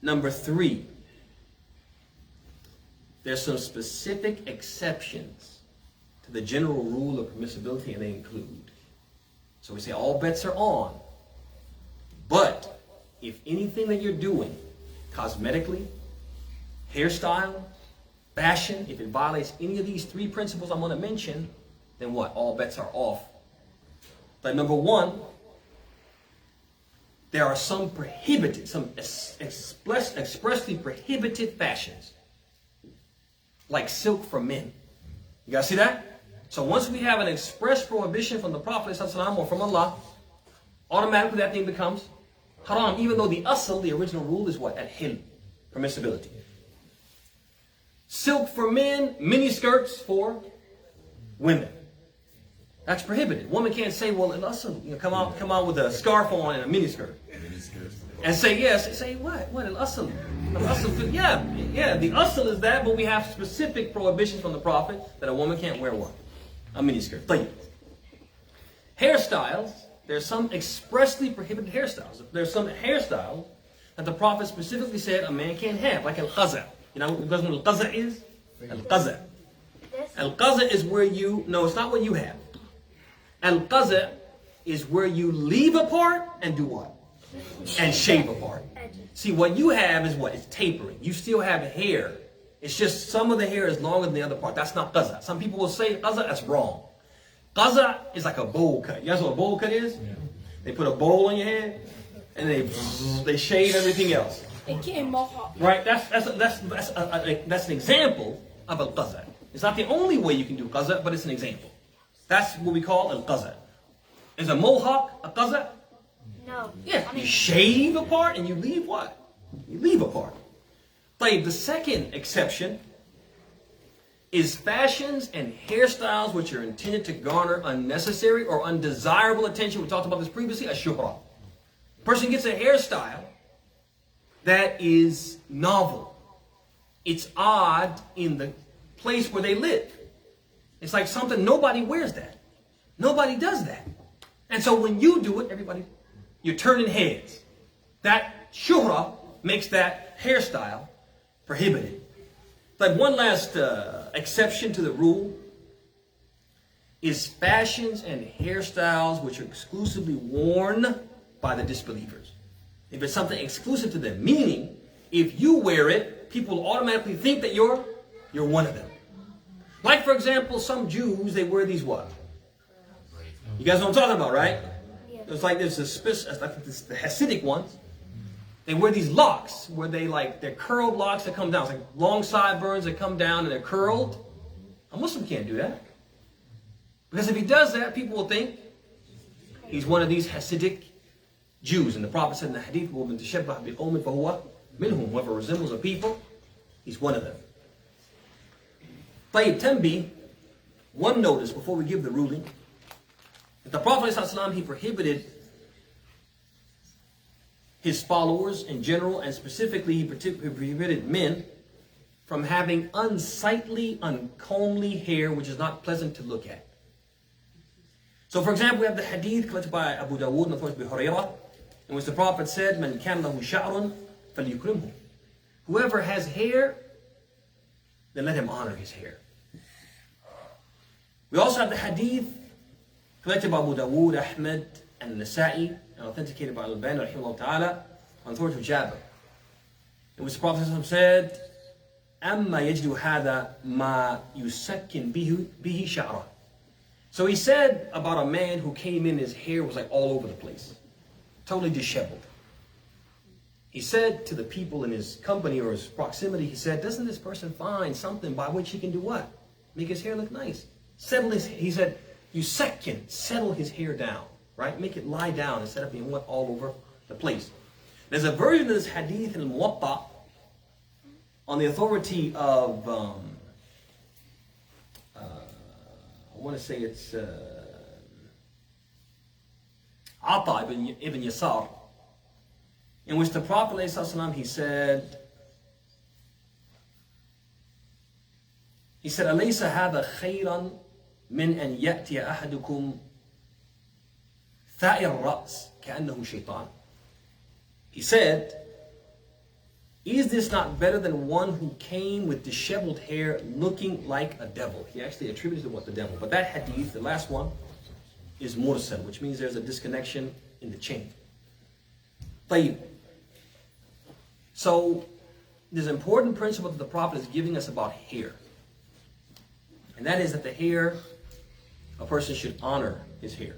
Number 3. There's some specific exceptions to the general rule of permissibility, and they include. So we say all bets are on. But if anything that you're doing, cosmetically, hairstyle, fashion, if it violates any of these 3 principles I'm going to mention, then what? All bets are off. But number 1, there are some prohibited, some expressly prohibited fashions, like silk for men. You guys see that? So once we have an express prohibition from the Prophet ﷺ or from Allah, automatically that thing becomes haram, even though the asl, the original rule, is what? Al-hil, permissibility. Silk for men, mini skirts for women. That's prohibited. Woman can't say, well, al-asl, come out with a scarf on and a mini skirt. And say yes. Say what? What al-asl? Al-asl, yeah. The asl is that, but we have specific prohibitions from the Prophet that a woman can't wear what? A mini skirt. Hairstyles. There's some expressly prohibited hairstyles. There's some hairstyles that the Prophet specifically said a man can't have, like al-qaza. You know what al-qaza is? Al-qaza. Al-qaza is where no, it's not what you have. Al-qaza is where you leave a part and do what? And shave a part. See, what you have is what? It's tapering. You still have hair. It's just some of the hair is longer than the other part. That's not qaza. Some people will say qaza, that's wrong. Qaza is like a bowl cut. You guys know what a bowl cut is? Yeah. They put a bowl on your head and they shave everything else. Right? That's an example of al-qaza. It's not the only way you can do qaza, but it's an example. That's what we call al-qaza. Is a mohawk a qaza? No. Yeah. You shave a part and you leave what? You leave a part. The second exception is fashions and hairstyles which are intended to garner unnecessary or undesirable attention. We talked about this previously, ash-shuhra. Person gets a hairstyle that is novel. It's odd in the place where they live. It's like something, nobody wears that. Nobody does that. And so when you do it, you're turning heads. That shuhra makes that hairstyle prohibited. One last exception to the rule is fashions and hairstyles which are exclusively worn by the disbelievers. If it's something exclusive to them, meaning if you wear it, people automatically think that you're one of them. Like, for example, some Jews, they wear these what? You guys know what I'm talking about, right? Yeah. It's like there's I think it's the Hasidic ones. They wear these locks where they're curled locks that come down. It's like long sideburns that come down and they're curled. A Muslim can't do that. Because if he does that, people will think he's one of these Hasidic Jews. And the Prophet said in the Hadith, وَمَنْ تَشَبَّهَ بِقَوْمٍ فَهُوَ مِنْهُمْ. Whoever resembles a people, he's one of them. Tanbih, one notice before we give the ruling, that the Prophet ﷺ, he prohibited his followers in general, and specifically he prohibited men from having unsightly, uncomely hair which is not pleasant to look at. So for example, we have the hadith collected by Abu Dawood and Abu Hurairah, in which the Prophet said, "Man kana lahu sha'run falyukrimhu." Whoever has hair, then let him honor his hair. We also have the hadith collected by Abu Dawood, Ahmed, and Nasa'i, and authenticated by Al-Albani, rahimahullah ta'ala, on authority of Jabir. In which the Prophet said, أَمَّا يَجْدُ هَذَا مَا يُسَكِّنْ بِهِ شَعْرًا. So he said about a man who came in, his hair was like all over the place, totally disheveled. He said to the people in his company or his proximity, he said, doesn't this person find something by which he can do what? Make his hair look nice. Settle his, he said, yusekkin, settle his hair down, right? Make it lie down instead of being all over the place. There's a version of this hadith in Al-Muwatta on the authority of, I want to say it's Ata ibn Yasar, in which the Prophet ﷺ, he said, أَلَيْسَ هَذَا خَيْرًا مِنْ أَنْ يَأْتِيَ أَحَدُكُمْ ثَائِرَ الرَّأْسِ كَأَنَّهُ شَيْطَانٌ. He said, is this not better than one who came with disheveled hair looking like a devil? He actually attributed it to the devil. But that hadith, the last one, is mursal, which means there's a disconnection in the chain. طيب. So, there's an important principle that the Prophet is giving us about hair. And that is that the hair, a person should honor his hair.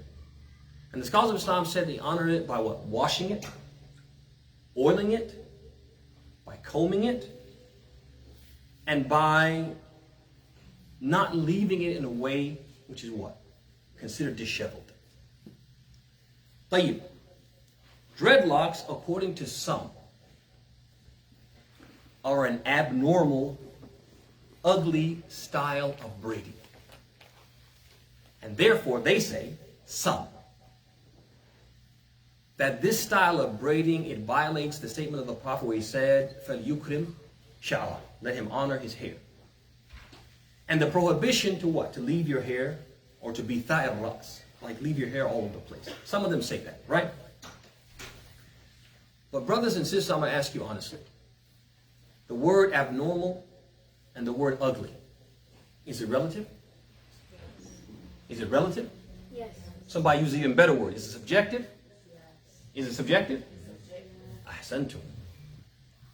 And the scholars of Islam said they honor it by what? Washing it, oiling it, by combing it, and by not leaving it in a way which is what? Considered disheveled. طيب. Dreadlocks, according to some, are an abnormal, ugly style of braiding. And therefore, they say, some, that this style of braiding, it violates the statement of the Prophet where he said, فَلْيُكْرِمْ شَعْرًا, let him honor his hair. And the prohibition to what? To leave your hair, or to be tha'ir ras, like leave your hair all over the place. Some of them say that, right? But brothers and sisters, I'm going to ask you honestly. The word abnormal and the word ugly, is it relative? Is it relative? Yes. Somebody uses an even better word. Is it subjective? Is it subjective? Ahsantum.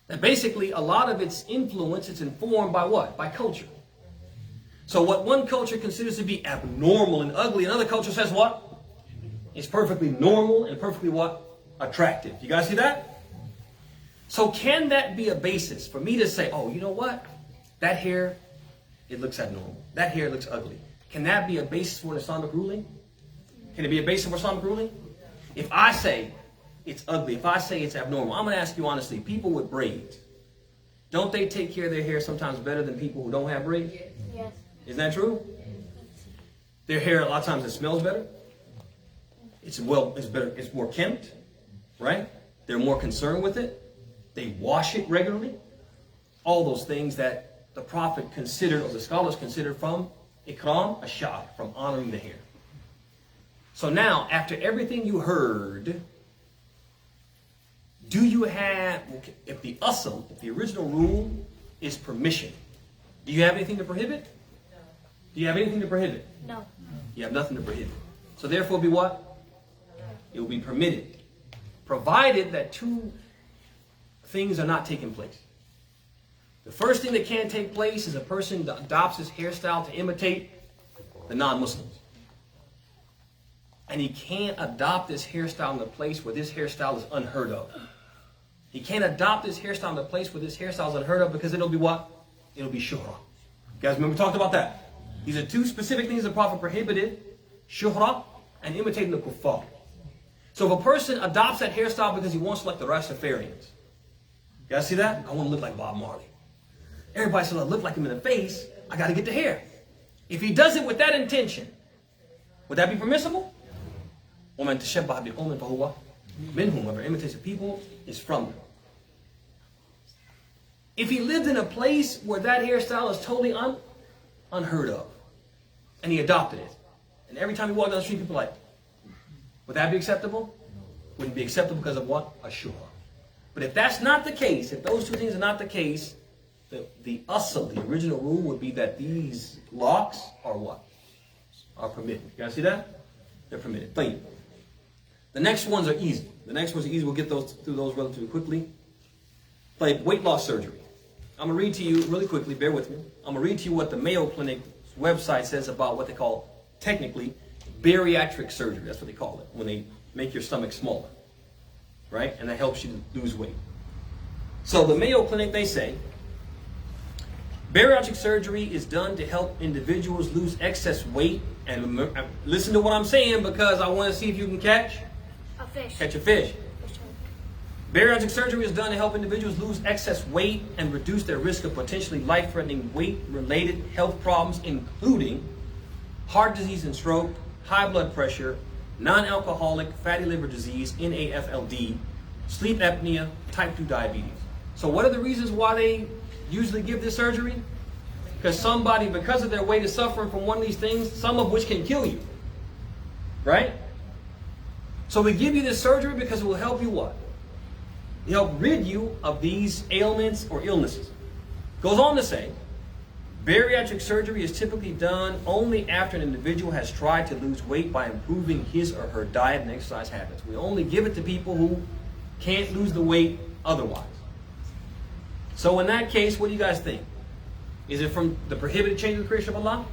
That basically a lot of its influence is informed by what? By culture. So what one culture considers to be abnormal and ugly, another culture says what? It's perfectly normal and perfectly what? Attractive. You guys see that? So can that be a basis for me to say, oh, you know what? That hair, it looks abnormal. That hair looks ugly. Can that be a basis for an Islamic ruling? Can it be a basis for Islamic ruling? If I say it's ugly, if I say it's abnormal, I'm going to ask you honestly, people with braids, don't they take care of their hair sometimes better than people who don't have braids? Yes. Isn't that true? Their hair, a lot of times, it smells better. It's better, it's more kempt, right? They're more concerned with it. They wash it regularly. All those things that the Prophet considered, or the scholars considered, from ikram ash-sha'r, from honoring the hair. So now, after everything you heard, do you have, if the asl, if the original rule is permission, do you have anything to prohibit? No. Do you have anything to prohibit? No. You have nothing to prohibit. So therefore, it'll be what? It will be permitted, provided that two things are not taking place. The first thing that can't take place is a person adopts his hairstyle to imitate the non-Muslims. And he can't adopt this hairstyle in a place where this hairstyle is unheard of. He can't adopt this hairstyle in a place where this hairstyle is unheard of, because it'll be what? It'll be shuhra. You guys remember we talked about that? These are two specific things the Prophet prohibited: shuhra and imitating the kuffar. So if a person adopts that hairstyle because he wants to like the Rastafarians, you guys see that? I want to look like Bob Marley. Everybody says I look like him in the face, I got to get the hair. If he does it with that intention, would that be permissible? وَمَنْ تَشَبَّهَ بِقَوْمٍ فَهُوَ مِنْهُمْ. Whoever imitates the people is from them. If he lived in a place where that hairstyle is totally unheard of, and he adopted it, and every time he walked down the street, people are like, would that be acceptable? Wouldn't be acceptable because of what? Ashura. But if that's not the case, if those two things are not the case, the asl, the original rule would be that these locks are what? Are permitted. You guys see that? They're permitted. طيب. The next ones are easy. We'll get through those relatively quickly. Like weight loss surgery. I'm going to read to you really quickly, bear with me. I'm going to read to you what the Mayo Clinic's website says about what they call, technically, bariatric surgery. That's what they call it, when they make your stomach smaller. Right? And that helps you lose weight. So the Mayo Clinic, they say, bariatric surgery is done to help individuals lose excess weight. And listen to what I'm saying, because I want to see if you can catch a fish. Bariatric surgery is done to help individuals lose excess weight and reduce their risk of potentially life-threatening weight-related health problems, including heart disease and stroke, high blood pressure, non-alcoholic fatty liver disease, NAFLD, sleep apnea, type 2 diabetes. So what are the reasons why they usually give this surgery? Because somebody, because of their weight, is suffering from one of these things, some of which can kill you. Right? So we give you this surgery because it will help you what? Help rid you of these ailments or illnesses. Goes on to say, bariatric surgery is typically done only after an individual has tried to lose weight by improving his or her diet and exercise habits. We only give it to people who can't lose the weight otherwise. So in that case, what do you guys think? Is it from the prohibited change of the creation of Allah?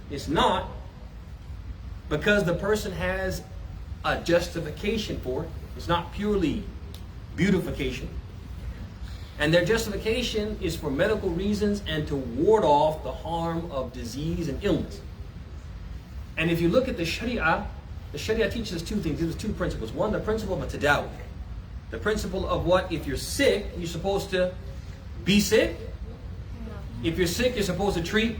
It's not, because the person has a justification for it. It's not purely beautification. And their justification is for medical reasons and to ward off the harm of disease and illness. And if you look at the Sharia teaches us two things. There's two principles. One, the principle of tadawi. The principle of what? If you're sick, you're supposed to be sick. If you're sick, you're supposed to treat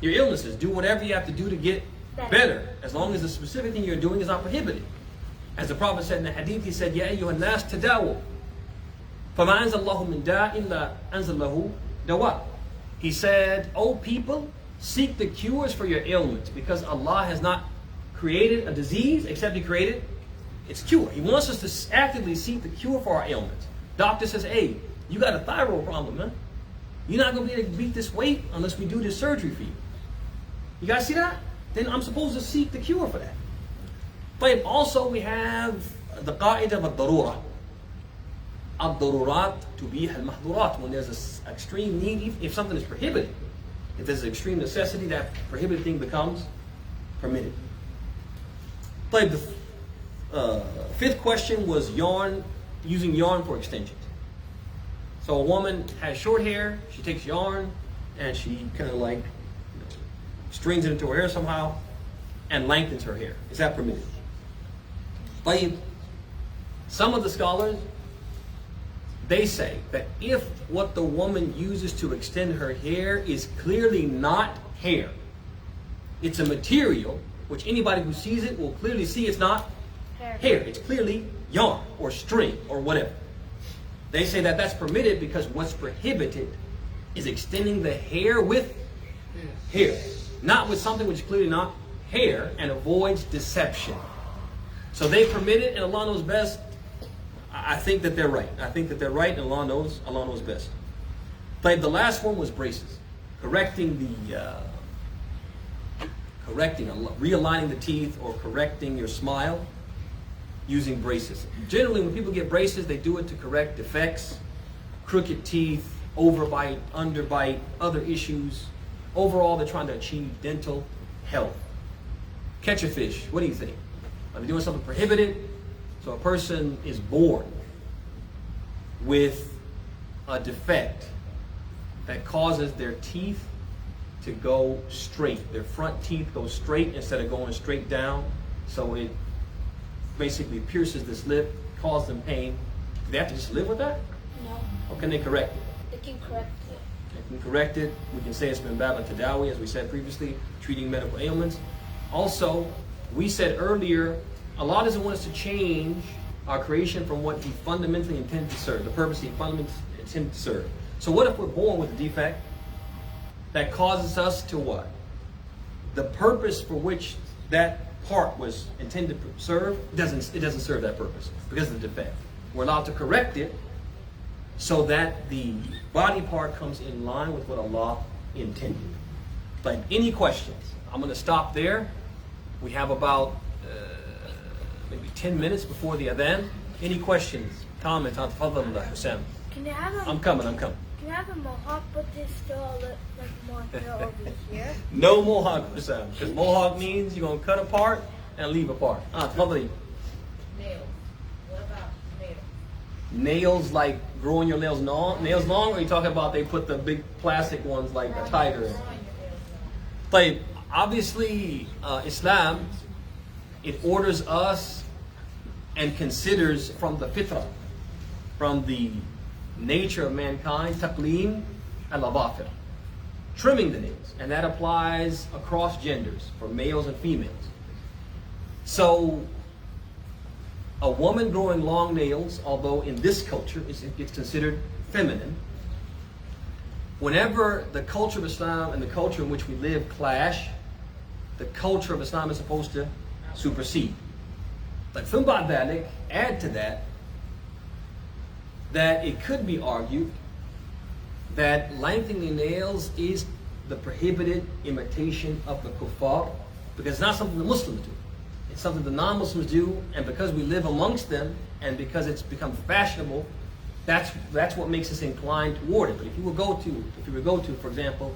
your illnesses. Do whatever you have to do to get better, as long as the specific thing you're doing is not prohibited. As the Prophet said in the hadith, he said, Ya ayyuhan nas tadawu. فَمَا أَنزَلَ اللَّهُ مِنْ دَاءٍ إِلَّا أَنزَلَ لَهُ دَوَاءً. He said, O people, seek the cures for your ailments, because Allah has not created a disease except He created its cure. He wants us to actively seek the cure for our ailments. Doctor says, hey, you got a thyroid problem, man. You're not going to be able to beat this weight unless we do this surgery for you. You guys see that? Then I'm supposed to seek the cure for that. But also we have the qaida of al-darura. Al-darurat tubih al-mahdurat. When there's an extreme need, if something is prohibited, if there's an extreme necessity, that prohibited thing becomes permitted. But the fifth question was using yarn for extensions. So a woman has short hair, she takes yarn and she kind of like strings it into her hair somehow and lengthens her hair. Is that permitted? But some of the scholars, they say that if what the woman uses to extend her hair is clearly not hair, it's a material which anybody who sees it will clearly see it's not hair. It's clearly yarn or string or whatever. They say that that's permitted because what's prohibited is extending the hair with hair, not with something which is clearly not hair, and avoids deception. So they permit it, and Allah knows best. I think that they're right. I think that they're right, and Allah knows best. But the last one was braces, realigning the teeth or correcting your smile using braces. Generally, when people get braces, they do it to correct defects, crooked teeth, overbite, underbite, other issues. Overall, they're trying to achieve dental health. Catch a fish. What do you think? Are they doing something prohibited? So a person is born with a defect that causes their teeth to go straight. Their front teeth go straight instead of going straight down. So it basically pierces this lip, causes them pain. Do they have to just live with that? No. Or can they correct it? They can correct it. They can correct it. We can say it's been bab tadawi, as we said previously, treating medical ailments. Also, we said earlier, Allah doesn't want us to change our creation from what He fundamentally intended to serve, the purpose He fundamentally intended to serve. So what if we're born with a defect that causes us to what? The purpose for which that part was intended to serve, it doesn't serve that purpose because of the defect. We're allowed to correct it so that the body part comes in line with what Allah intended. But any questions? I'm going to stop there We have about maybe 10 minutes before the adhan. Any questions, comments? Abd'Llah, Hussam. Can I have a I'm coming. Can I have a mohawk, but there's still like more hair over here? No mohawk, Hussam, because mohawk means you're gonna cut apart and leave apart. Abd'Llah. Nails. What about nails? Nails, like growing your nails long, or are you talking about they put the big plastic ones like a tiger? Drawing your nails long. Like, obviously, Islam, it orders us and considers from the fitrah, from the nature of mankind, taqlim al-abafir, trimming the nails, and that applies across genders for males and females. So a woman growing long nails, although in this culture it's considered feminine, whenever the culture of Islam and the culture in which we live clash, the culture of Islam is supposed to supersede. But ثم بعد ذلك, add to that it could be argued that lengthening nails is the prohibited imitation of the kuffar, because it's not something the Muslims do. It's something the non-Muslims do, and because we live amongst them, and because it's become fashionable, that's what makes us inclined toward it. But if you would go to, for example,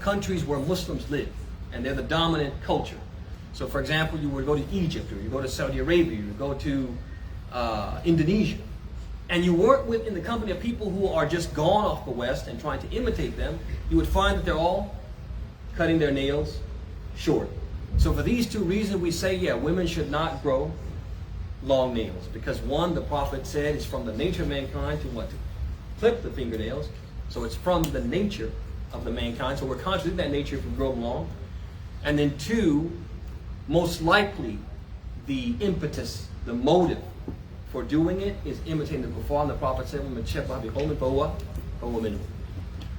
countries where Muslims live, and they're the dominant culture. So, for example, you would go to Egypt, or you go to Saudi Arabia, you go to Indonesia, and you weren't in the company of people who are just gone off the West and trying to imitate them, you would find that they're all cutting their nails short. So for these two reasons, we say, yeah, women should not grow long nails. Because one, the Prophet said, it's from the nature of mankind to what? To clip the fingernails. So it's from the nature of the mankind. So we're conscious of that nature if we grow them long. And then two, most likely the impetus, the motive for doing it is imitating the kuffar. And the Prophet said,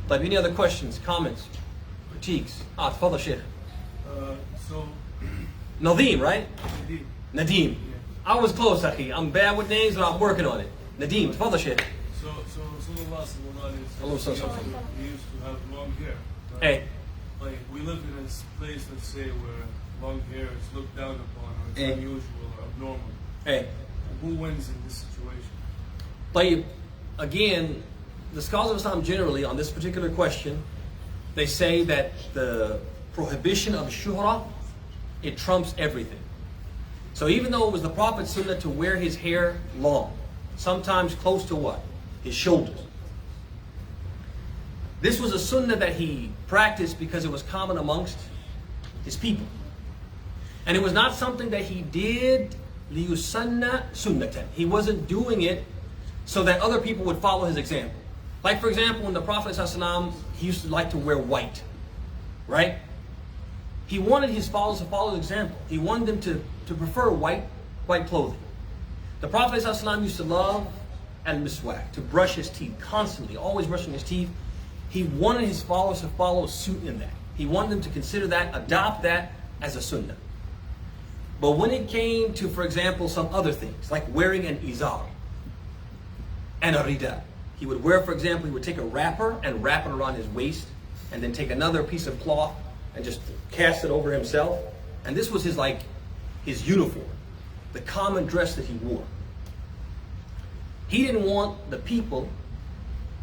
But any other questions, comments, critiques? Tafadhal, Sheikh. So, Nadeem, right? indeed, Nadeem. yeah. I was close, Akhi. I'm bad with names, but I'm working on it. Nadeem, tafadhal, Sheikh. So Rasulullah sallallahu alayhi Allah wa sallam, sallam. he used to have long hair. Right? Hey, Like, we live in a place, let's say, where long hair is looked down upon, or it's Hey. unusual or abnormal. hey. Who wins in this situation? Tayyib, again, the scholars of Islam generally, on this particular question, they say that the prohibition of shuhra, it trumps everything. So even though it was the Prophet's sunnah to wear his hair long, sometimes close to what? His shoulders. This was a sunnah that he practiced because it was common amongst his people. And it was not something that he did liyusanna sunnatan. He wasn't doing it so that other people would follow his example. Like, for example, when the Prophet ﷺ, he used to like to wear white, right? He wanted his followers to follow the example. He wanted them to prefer white clothing. The Prophet ﷺ used to love al-miswak, to brush his teeth constantly, always brushing his teeth. He wanted his followers to follow suit in that. He wanted them to consider that, adopt that as a sunnah. But when it came to, for example, some other things, like wearing an izar and a rida, he would wear, for example, he would take a wrapper and wrap it around his waist, and then take another piece of cloth and just cast it over himself. And this was his uniform, the common dress that he wore. He didn't want the people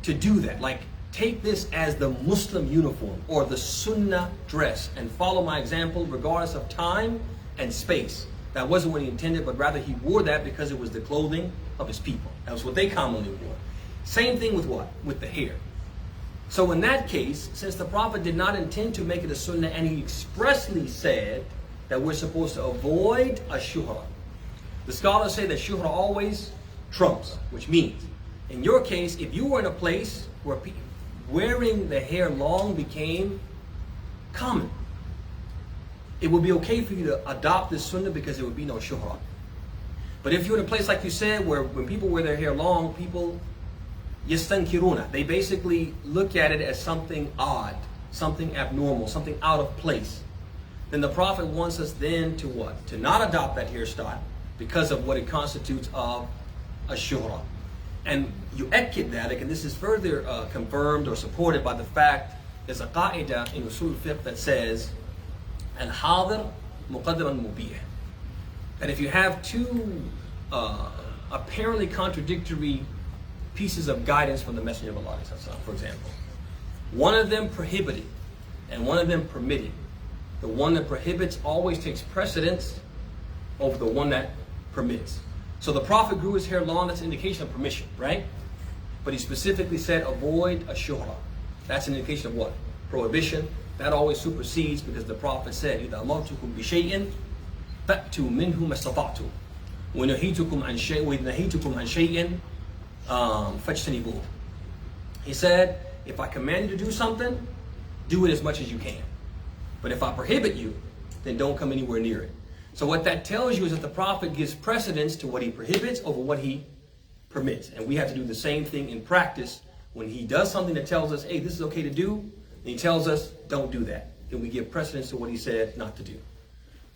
to do that. Like, take this as the Muslim uniform or the sunnah dress and follow my example regardless of time and space. That wasn't what he intended, but rather he wore that because it was the clothing of his people. That was what they commonly wore. Same thing with what? With the hair. So in that case, since the Prophet did not intend to make it a sunnah, and he expressly said that we're supposed to avoid a shuhra, the scholars say that shuhra always trumps, which means, in your case, if you were in a place where wearing the hair long became common, it would be okay for you to adopt this sunnah because there would be no shuhra. But if you're in a place, like you said, where when people wear their hair long, people yastankiruna, they basically look at it as something odd, something abnormal, something out of place. Then the Prophet wants us then to what? To not adopt that hairstyle because of what it constitutes of a shuhra. And you ekkid that, and this is further confirmed or supported by the fact there's a qa'idah in usul fiqh that says, al-hadir مقدما مبيح. And if you have two apparently contradictory pieces of guidance from the Messenger of Allah, for example, one of them prohibited and one of them permitted, the one that prohibits always takes precedence over the one that permits. So the Prophet grew his hair long, that's an indication of permission, right? But he specifically said avoid a shuhra. That's an indication of what? Prohibition. That always supersedes, because the Prophet said, إِذَا أَمَرْتُكُمْ بِشَيْءٍ فَأْتُوا مِنْهُ مَا اسْتَطَعْتُمْ وَنَهِيتُكُمْ عَنْ شَيْءٍ فَاجْتَنِبُوهُ. He said, if I command you to do something, do it as much as you can. But if I prohibit you, then don't come anywhere near it. So what that tells you is that the Prophet gives precedence to what he prohibits over what he permits. And we have to do the same thing in practice. When he does something that tells us, hey, this is okay to do, and he tells us, don't do that. Then we give precedence to what he said not to do.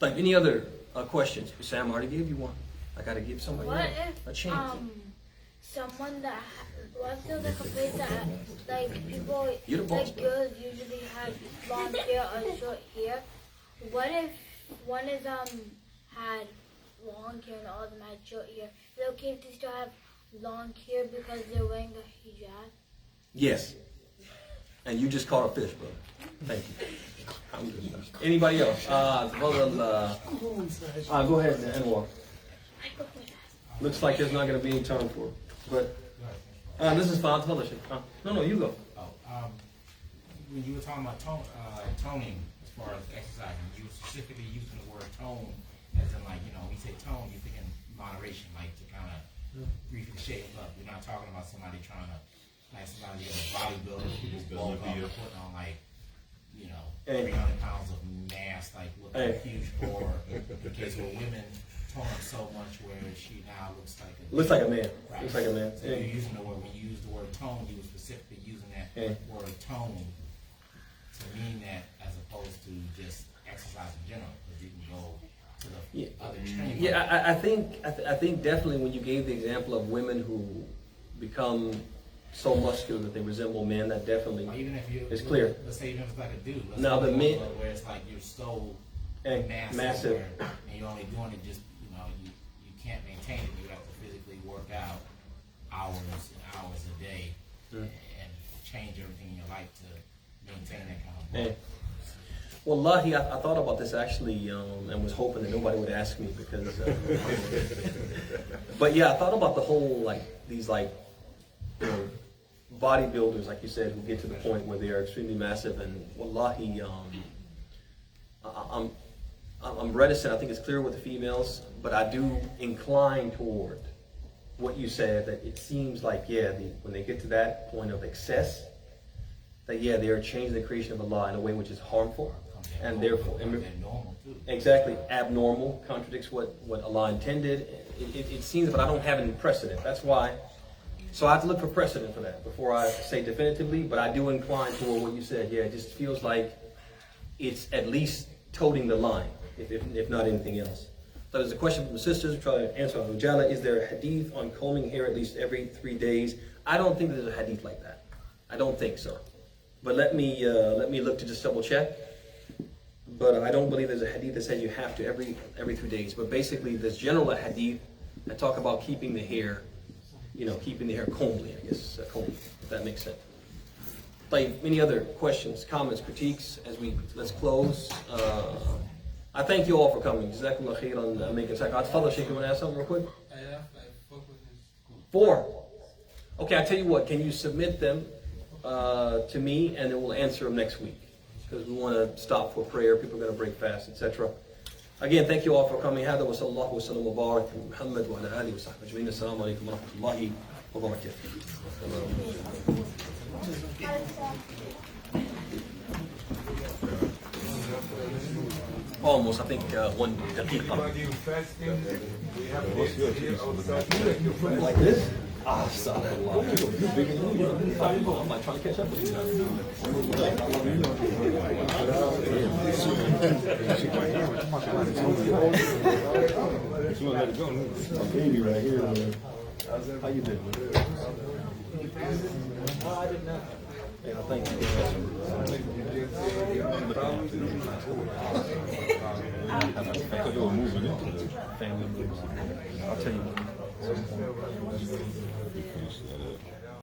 Like any other questions? Sam, I already gave you one. I got to give somebody a chance. Someone that was there like a place that like people like girls usually have long hair or short hair. What if one is had long hair and all of them had short hair? Is it okay if they still have long hair because they're wearing a hijab? Yes. And you just caught a fish, brother. Thank you. Anybody else? Brother, go ahead, Anwar. Looks like there's not going to be any time for it. But this is fine. No, you go. When you were talking about toning as far as exercising, you were specifically using the word tone as in, like, when you say tone, you're thinking moderation, like to kind of briefly shape up. You're not talking about somebody trying to, like somebody that's a bodybuilder who's bulk up, putting on like, 300 pounds of mass, like looking like a huge bore. In case where women tone up so much where she now looks like a man. Right. Looks like a man. So you're using the word, when you use the word tone, you were specifically using that word tone to mean that, as opposed to just exercise in general, because you can go to the other training. Yeah, I think definitely when you gave the example of women who become so muscular that they resemble men, that definitely is clear. Let's say even if it's like a dude. Now the men, where it's like you're so massive, and you're only doing it just you can't maintain it. You have to physically work out hours and hours a day and change everything in your life to maintain that kind of work. Wallahi, I thought about this actually and was hoping that nobody would ask me because but yeah, I thought about the whole these bodybuilders, like you said, who get to the point where they are extremely massive, and wallahi, I'm reticent. I think it's clear with the females, but I do incline toward what you said, that it seems like, when they get to that point of excess, that they are changing the creation of Allah in a way which is harmful, and therefore exactly abnormal, contradicts what Allah intended. It seems, but I don't have any precedent. That's why. So I have to look for precedent for that before I say definitively, but I do incline toward what you said. Yeah, it just feels like it's at least toting the line, if not anything else. So there's a question from the sisters. We'll try to answer on Ujala. Is there a hadith on combing hair at least every 3 days? I don't think there's a hadith like that. I don't think so. But let me look to just double check. But I don't believe there's a hadith that says you have to every 3 days. But basically, there's general hadith that talk about keeping the hair, keeping the hair comely, I guess, comely, if that makes sense. Like, any other questions, comments, critiques as let's close. I thank you all for coming. Jazakumullah khair on making time. Father Sheikh, you want to ask something real quick? I spoke with his school. 4. Okay, I tell you what, can you submit them to me, and then we'll answer them next week, because we want to stop for prayer. People are going to break fast, etc. Again, thank you all for coming. هذا وصلى الله وسلم وبارك محمد وعلى آله وصحبه أجمعين. السلام عليكم ورحمة الله وبركاته. Almost, I think 1 daqiqa. Like this? Astagfirullah. You're bigger than me. I'm like trying to catch up with you now. Baby right here. How you doing? I did not. Thank you. thought they were moving into the family. I'll tell you.